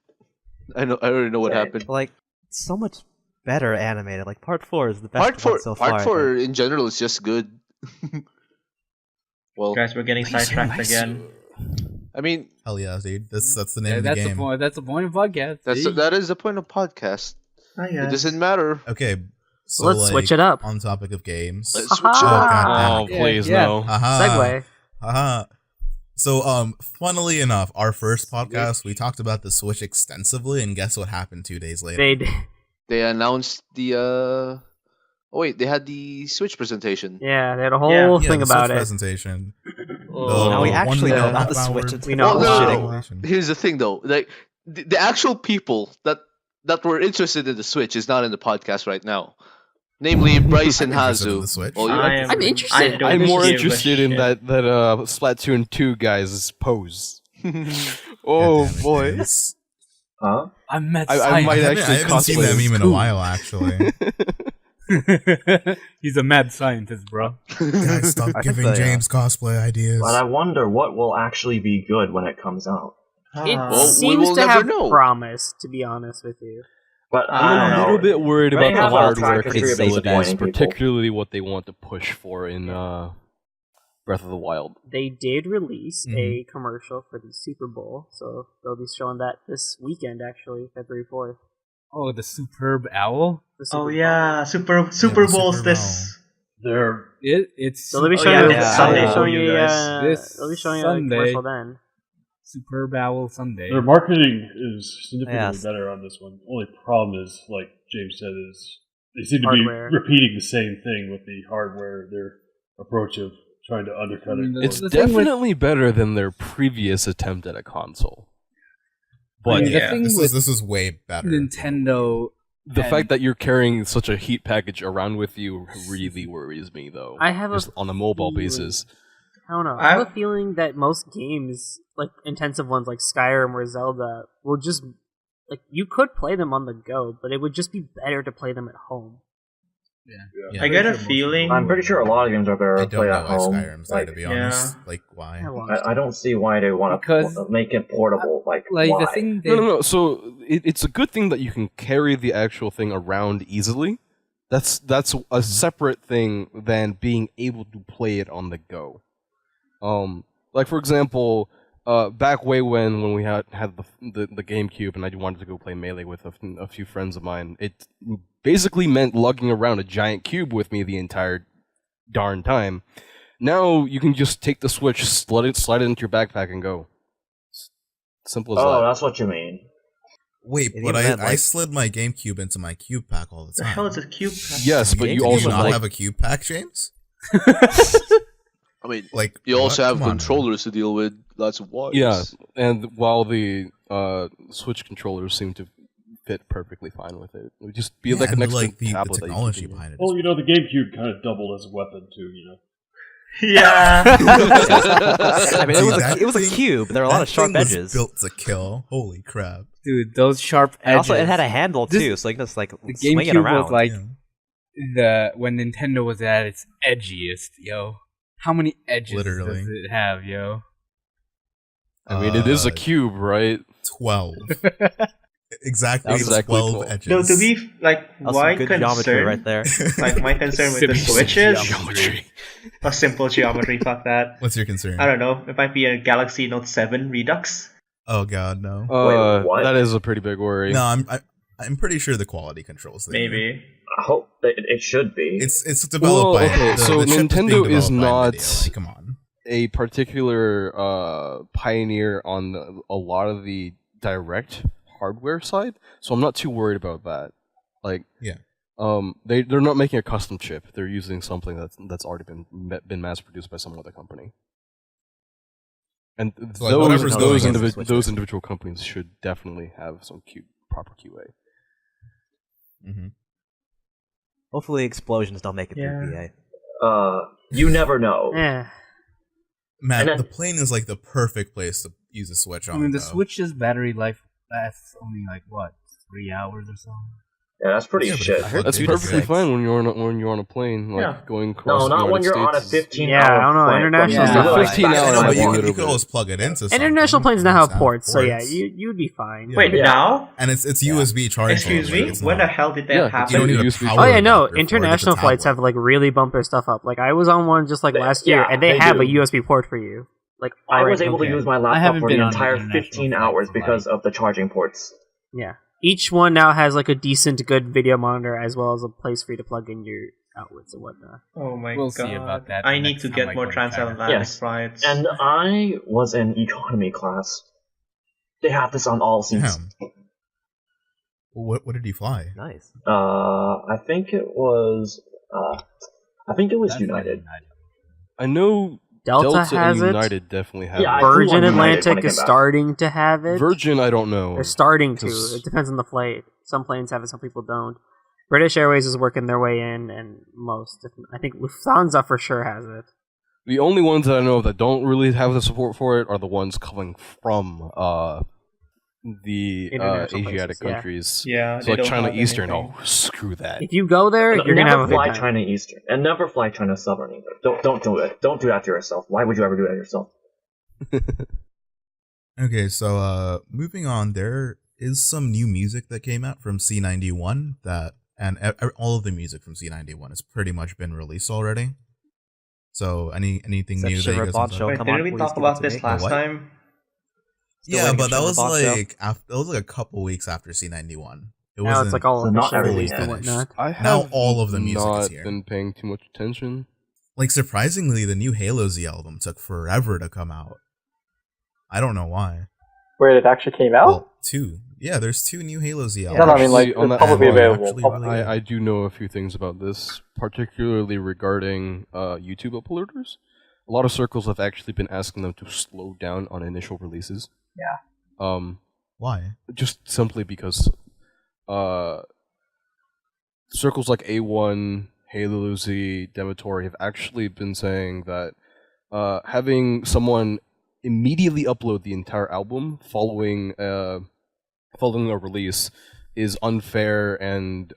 I already know what happened. Like, so much better animated. Like, Part 4 is the best one so far. Part 4 in general is just good. Well, guys, we're getting sidetracked again. I mean, hell yeah, dude. That's the name of the game. That's the point of podcast. That is the point of podcast. It doesn't matter. Okay, so let's switch it up. On topic of games. Let's switch it up. Oh, please no. Segue. So, funnily enough, our first podcast, we talked about the Switch extensively, and guess what happened 2 days later? They announced the they had the Switch presentation. Yeah, they had a whole thing about Switch it. presentation. Now we actually know about the Switch. We know. Here's the thing, though. Like the actual people that were interested in the Switch is not in the podcast right now. Namely, Bryce and Hazu. I'm interested. I'm more interested in that Splatoon 2 guy's pose. Oh boy. Huh? I might actually. I haven't seen that meme in a while, actually. He's a mad scientist, bro. Guys, stop giving James cosplay ideas. But I wonder what will actually be good when it comes out. It seems to have promise, to be honest with you. But I'm a little bit worried about the hardware capabilities, capabilities, particularly what they want to push for in Breath of the Wild. They did release a commercial for the Super Bowl, so they'll be showing that this weekend, actually, February 4th. Oh, the Superb Owl? Yeah, Super Bowl's this. It's so they'll be showing Sunday. They'll be showing you a commercial then. Superb Owl Sunday. Their marketing is significantly better on this one. Only problem is, like James said, is they seem to be repeating the same thing with the hardware. Their approach of trying to undercut it. It's definitely better than their previous attempt at a console. But this is way better. Nintendo. The fact that you're carrying such a heat package around with you really worries me, though. I have just on a mobile basis. I don't know. I have a feeling that most games, like intensive ones like Skyrim or Zelda, will just like you could play them on the go, but it would just be better to play them at home. I get a feeling. I'm pretty sure a lot of games are better to play at home. Skyrim's there, to be honest. Like, why? I don't see why they want to make it portable. Like why? The thing No. So it's a good thing that you can carry the actual thing around easily. That's a separate thing than being able to play it on the go. Like for example, back way when we had the GameCube and I wanted to go play Melee with a few friends of mine, it basically meant lugging around a giant cube with me the entire darn time. Now you can just take the Switch, slide it into your backpack, and go. Simple as that. Oh, that's what you mean. Wait, but I slid my GameCube into my cube pack all the time. The hell is a cube pack? Yes, but you also not have a cube pack, James? I mean, like you also have controllers to deal with, lots of wires. Yeah, and while the Switch controllers seem to fit perfectly fine with it, it would just be like an extra tablet. The technology behind it. Well, the GameCube kind of doubled as a weapon too, Yeah. I mean, it was a cube. There are a lot of sharp edges. Built to kill. Holy crap, dude! Those sharp edges. And also, it had a handle too, so you can just like the swing GameCube it around. Was like when Nintendo was at its edgiest, yo. How many edges does it have, yo? I mean, it is a cube, right? 12. Exactly 12 edges. No, to be my concern right there. Like my concern with the Switch is a simple geometry. Fuck that. What's your concern? I don't know. It might be a Galaxy Note 7 Redux. Oh god, no. Wait, what? That is a pretty big worry. No, I'm pretty sure the quality controls there. Maybe. I hope it should be. It's developed by so Nintendo is not come on. a particular pioneer on a lot of the direct hardware side, so I'm not too worried about that. Like, they're not making a custom chip. They're using something that's already been mass produced by some other company. And So, like, whatever's going on the those individual companies should definitely have some proper QA. Mm-hmm. Hopefully, explosions don't make it through PA. You never know. Yeah. Man, the plane is like the perfect place to use a Switch on. I mean, the though. Switch's battery life lasts only like what, 3 hours or so. Yeah, that's pretty shit. That's perfectly fine when you're on a plane, like going across. No, not the when you're United on a States. 15 Yeah, I don't know. International. 15 hours. You could always plug it into. International planes now have ports, so yeah, ports. you'd be fine. Wait, now? And it's USB charging. Excuse me? It's When not- the hell did that Yeah, happen? You don't need a power Oh yeah, no. adapter for it, International it's a flights tablet. have like really bump their stuff up. Like I was on one just like last year, and they have do. a USB port for you. Like I was already. able to use my laptop haven't for the been on entire international 15 flight hours for, because of the charging ports. Yeah. Each one now has like a decent, good video monitor as well as a place for you to plug in your outlets and whatnot. Oh my We'll god. see about that I the need next to time get I more go to transatlantic Yes. flights. And I was in economy class. They have this on all seats. Damn. What did he fly? Nice. I think it was That's United. I know Delta has and it. United definitely have Yeah, it. Virgin United when Atlantic it is came out. starting to have it. Virgin, I don't know. They're starting to. 'Cause- It depends on the flight. Some planes have it, some people don't. British Airways is working their way in, and most. I think Lufthansa for sure has it. The only ones that I know of that don't really have the support for it are the ones coming from the International Asiatic places, yeah. countries. Yeah, so they like don't China have Eastern. anything. Oh, screw that. If you go there, you're gonna have a Never good fly time. China Eastern, and never fly China Southern either. Don't do it. Don't do that to yourself. Why would you ever do that to yourself? Okay, so moving on, there is some new music that came out from C91 all of the music from C91 has pretty much been released already. So anything Is that new that Shiver you guys Bot want to Show? Wait, Come didn't on, we please talk give it about to this me. last What? time? Still Yeah, waiting but for that Shiver was Bot Show? like that was like a couple weeks after C91. It Now it's like all so not official everything released and finished. whatnot. I have Now all of the music is not here. been paying too much attention. Like surprisingly, the new Halo Z album took forever to come out. I don't know why. Where it actually came out? Well, there's two new Halo Z albums. No, no, I mean, like, Actually, on it's that publicly album, available. actually Publicly. really- I do know a few things about this, particularly regarding YouTube uploaders. A lot of circles have actually been asking them to slow down on initial releases. Yeah. Why? Just simply because circles like A1, Halo Z, Dematory have actually been saying that having someone immediately upload the entire album following a release is unfair and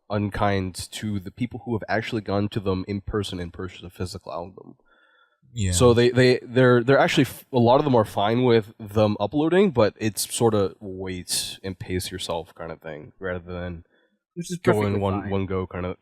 unkind to the people who have actually gone to them in person and purchased a physical album. Yeah. So they're actually a lot of them are fine with them uploading, but it's sort of wait and pace yourself kind of thing rather than Which is go perfectly in fine. one go kind of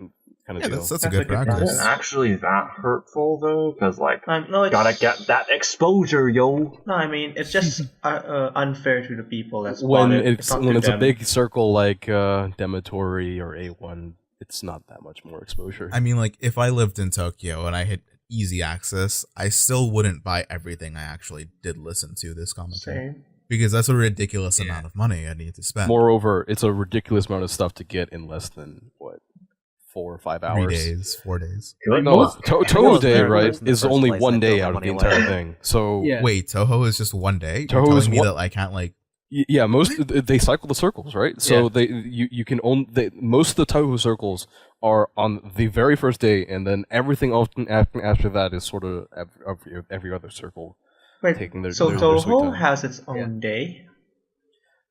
yeah, deal. that's a good practice. Isn't actually that hurtful though, because like No, it's, gotta get that exposure, yo. No, I mean it's just unfair to the people that's When bought it. it's not when to it's a them. big circle like Dematory or A1, it's not that much more exposure. I mean, like, if I lived in Tokyo and I had easy access, I still wouldn't buy everything I actually did listen to this commentary. Same. Because that's a ridiculous amount of money I need to spend. Moreover, it's a ridiculous amount of stuff to get in less than 4 or 5 hours. 3 days, 4 days. Good. No, Well, Touhou Day, there right, was in the is first only place, one I day throw out of money the away. entire thing. So Yeah. Wait, Touhou is just 1 day? You're Touhou is telling me one- that I can't, like... yeah, they cycle the circles, right? So Yeah. you can own most of the Touhou circles are on the very first day, and then everything often after that is sort of every other circle. Wait, taking their- so their sweet Touhou time. has its own day?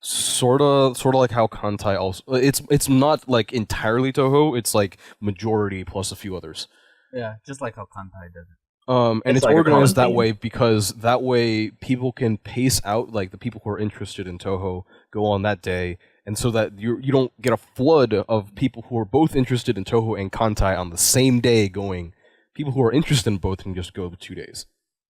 Sort of like how Kantai also. It's not like entirely Touhou. It's like majority plus a few others. Yeah, just like how Kantai does it. And It's it's like a organized that common way because that way people can pace out, like the people who are interested in Touhou go on that day, and so that you don't get a flood of people who are both interested in Touhou and Kantai on the same day going. People who are interested in both can just go 2 days.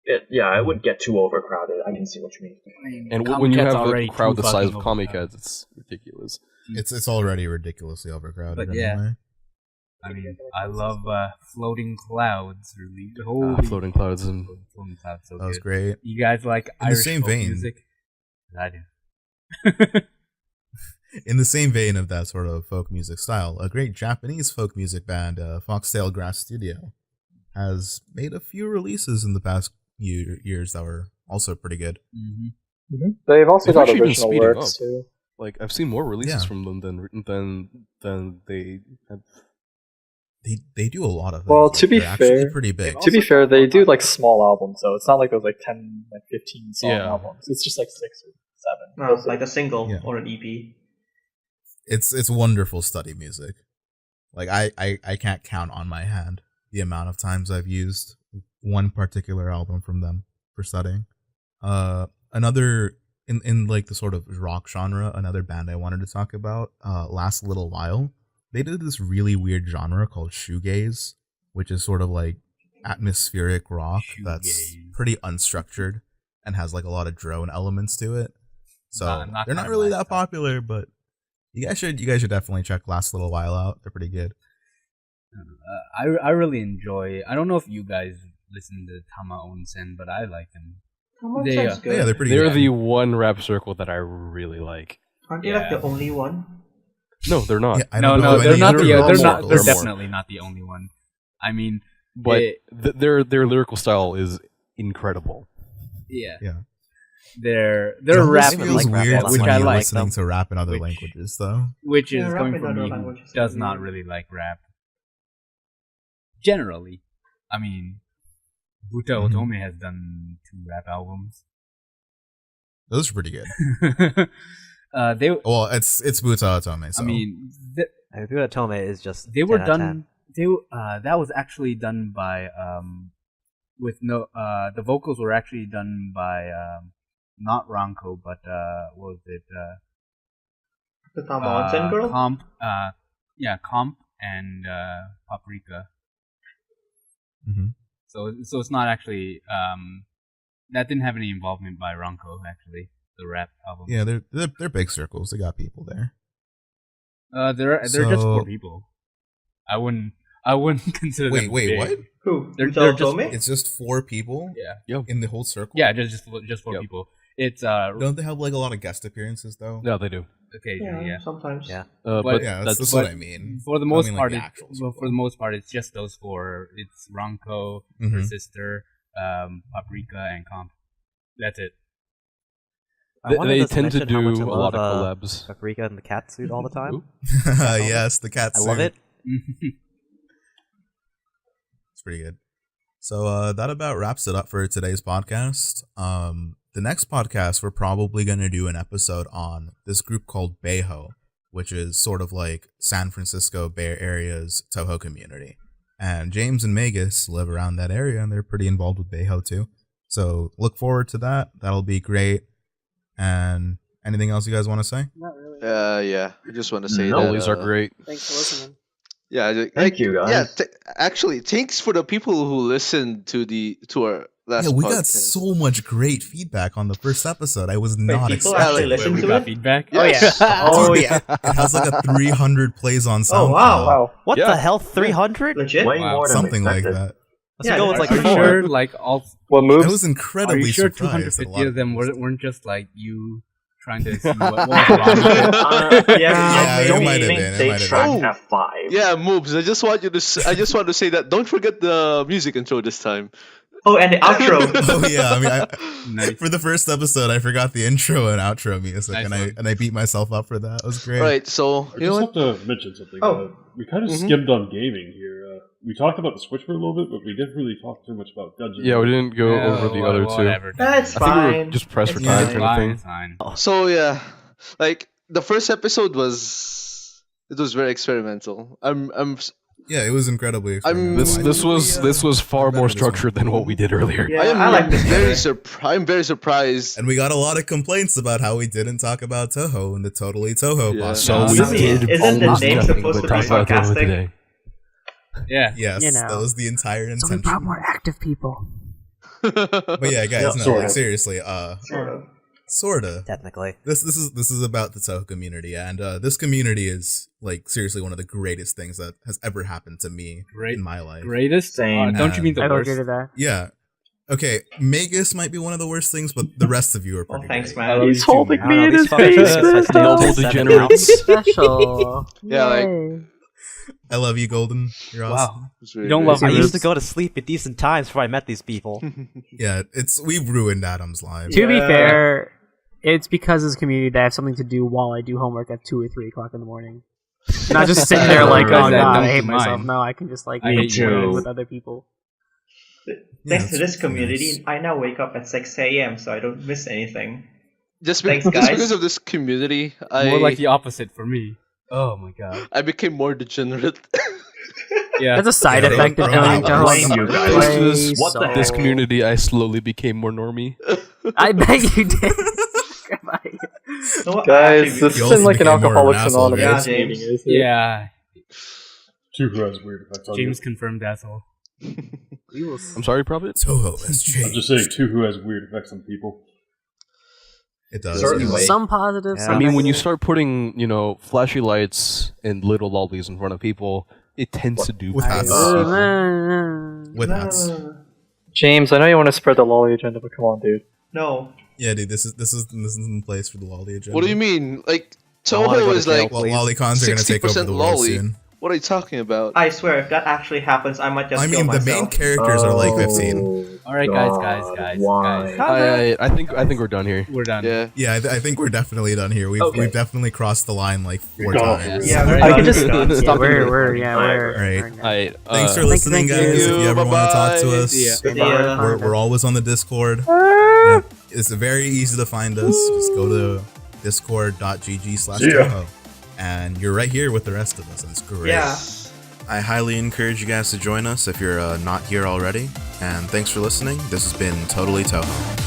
It would get too overcrowded. I can see what you mean. And when you Comic Cat's have a already crowd too the size fucking of Comic overcrowded. Cats, it's ridiculous. It's already ridiculously overcrowded. But yeah. anyway. I mean, I love Floating Clouds release. Floating Clouds and Floating Clouds, so That was good. great. You guys like In the Irish same folk vein. music? I do. In the same vein of that sort of folk music style, a great Japanese folk music band, Foxtail Grass Studio, has made a few releases in the past years that were also pretty good. They've also They've got actually been original speeding works up. too. Like I've seen more releases Yeah. from them than they have. They do a lot of things. Well, like, to be they're actually fair, pretty big. To be fair, they do like small albums, though. It's not like those like 10, like 15 song Yeah. albums. It's just like 6 or 7. No, like a single Yeah. or an E EP. It's wonderful study music. Like I can't count on my hand the amount of times I've used one particular album from them for studying. Another in like the sort of rock genre, another band I wanted to talk about, Last Little While. They did this really weird genre called shoegaze, which is sort of like atmospheric rock that's pretty unstructured and has like a lot of drone elements to it. So they're not really that popular, but you guys should definitely check Last Little While out. They're pretty good. I really enjoy. I don't know if you guys listen to Tama Onsen, but I like them. Sounds good. Yeah, they're pretty They're good. the one rap circle that I really like. Aren't they like the only one? No, they're not. Yeah, I No, don't know no, of they're any not other the. rock They're not. circles. They're definitely not the only one. I mean, But they- their lyrical style is incredible. yeah, Yeah. Their It almost rap feels like rap weird a lot. which when I you're like, listening to rap in other languages, though. which is Yeah, rap coming in from other me who languages does is not weird. really like rap. Generally, I mean, Buta Otome has done 2 rap albums. Those are pretty good. They, Well, it's Buta Otome. So. I mean, Buta Tome is just they were 10 out of 10. done. They that was actually done by with no the vocals were actually done by not Ranko, but what was it? The Tama Onsen girl? Comp, Comp and Paprika. Mhm. So it's not actually that didn't have any involvement by Ranko actually, the rap album. Yeah, they're big circles. They got people there. They're just 4 people. I wouldn't consider them Wait, big. what? Who? They're Buta just Otome? It's just 4 people. Yeah. In the whole circle. Yeah, just 4 people. It's Don't they have like a lot of guest appearances though? Yeah, they do. occasionally, yeah. Sometimes. Yeah. But yeah, that's that's what I mean. For the I most mean, like, part, the actual for the most part, it's just those 4. It's Ranko, her Mhm. sister, Paprika, and Comp. That's it. I wanted They to tend to mention how much do I a lot love, of collabs. Paprika in the cat suit all the time. Yes, the cat I suit. love it. It's pretty good. So that about wraps it up for today's podcast. The next podcast, we're probably going to do an episode on this group called Beiho, which is sort of like San Francisco Bay Area's Touhou community. And James and Magus live around that area, and they're pretty involved with Beiho too. So look forward to that. That'll be great. And anything else you guys want to say? Not really. Yeah. I just want to say All that. these are great. Thanks for listening. Yeah, Thank you, guys. Yeah, actually, thanks for the people who listened to our last Yeah, we podcast. got so much great feedback on the first episode. I was not people expecting. actually Wait, listen we to got it? feedback. Oh yeah. Oh yeah. It has like a 300 plays on SoundCloud. Oh wow. What Yeah. the hell? 300? Legit? Way Wow. more than Something like expected. that. Let's Yeah, go with that's like Are you four. sure? Like all? What I moves? was Are incredibly you sure surprised. that a 250 lot of them people- weren't just like you trying to see what was wrong with it? Yeah, I it don't might have think been, it they might have tracked been. F5. Yeah, moves. I just want you to. I just want to say that. Don't forget the music intro this time. Oh, and the outro. Oh yeah, I mean, Nice. for the first episode, I forgot the intro and outro music, Nice and one. I beat myself up for that. It was great. Right. So I you know just what? have to mention something. Oh. We kind of Mhm. skimmed on gaming here. We talked about the Switch for a little bit, but we didn't really talk too much about Dungeon. Yeah, we didn't go Yeah, over the other two. whatever. That's I think we fine. were just pressed for It's time fine. kind of thing. It's fine. So yeah, like the first episode was very experimental. Yeah, it was incredibly. I'm- experimental. This was far more better this one. structured than what we did earlier. Yeah, I am I like this better. I'm very surprised. And we got a lot of complaints about how we didn't talk about Touhou in the Totally Touhou Yeah. podcast. So we I mean, did isn't the almost name nothing supposed but to be talk about Touhou sarcastic? today. Yeah. Yes, You know. that was the entire So we intention. brought more active people. But yeah, guys, Yeah, no, sorta. like, seriously, Sort of. sorta. Technically. This is about the Touhou community, and this community is like seriously one of the greatest things that has ever happened to me Great- in my life. Greatest? Same. Don't you mean the I don't worst? agree to that. Yeah. Okay, Magus might be one of the worst things, but the rest of you are Oh, pretty thanks, great. man. He's holding I me don't in know, his these fuckers face just this like time. to Double seven degenerates. rounds. Special. Yeah, like- Yay. I love you, Golden. You're awesome. Wow. It's really You don't great. love I me. used to go to sleep at decent times before I met these people. Yeah, we've ruined Adam's life. To be fair, it's because as a community they have something to do while I do homework at 2 or 3 o'clock in the morning. Not just sitting there like, Because oh that god, don't I hate do myself. mine. No, I can just like I hate play you. with other people. Thanks to that's this community, nice. I now wake up at 6 a.m. so I don't miss anything. Just Thanks, guys. because of this community, More like the opposite for me. Oh my god. I became more degenerate. Yeah. That's a side Yeah, effect of don't joining blame Touhou. you guys. Play What the so- heck? This community, I slowly became more normie. I bet you did. No, what Guys, actually- this You isn't also like an became more of Alcoholics an asshole, Anonymous yeah, meeting, James. is it? Yeah. Touhou has weird effects on James you. confirmed asshole. I'm sorry, Prophet? Toho has changed. I'm just saying Touhou has weird effects on people. It does. Certainly. yes. Some positive, Yeah. some I mean, when you negative. start putting, flashy lights and little lollies in front of people, it tends to do With bad hats. stuff. With hats. James, I know you want to spread the lolly agenda, but come on, dude. No. Yeah, dude, this is in place for the lolly agenda. What do you mean? Like wanna go Toho to is jail, like Well, lolicons are gonna take over 60% the world lolly. soon. What are you talking about? I swear, if that actually happens, I might just I kill mean, the myself. main characters are like 15. Alright, guys. Why? I think we're done here. We're done. Yeah. Yeah, I think we're definitely done here. We've definitely crossed the line like 4 Go. times. Yeah, Alright, we're I done. can just- We're done. Yeah, Stop we're Alright. Alright, Thanks for listening, thank guys. you. If you ever want to talk to Bye-bye. us, See ya. Yeah. we're always on the Discord. Yeah, it's very easy to find us. Just go to discord.gg/toho. And you're right here with the rest of us. And it's great. Yeah. I highly encourage you guys to join us if you're not here already. And thanks for listening. This has been Totally Toho.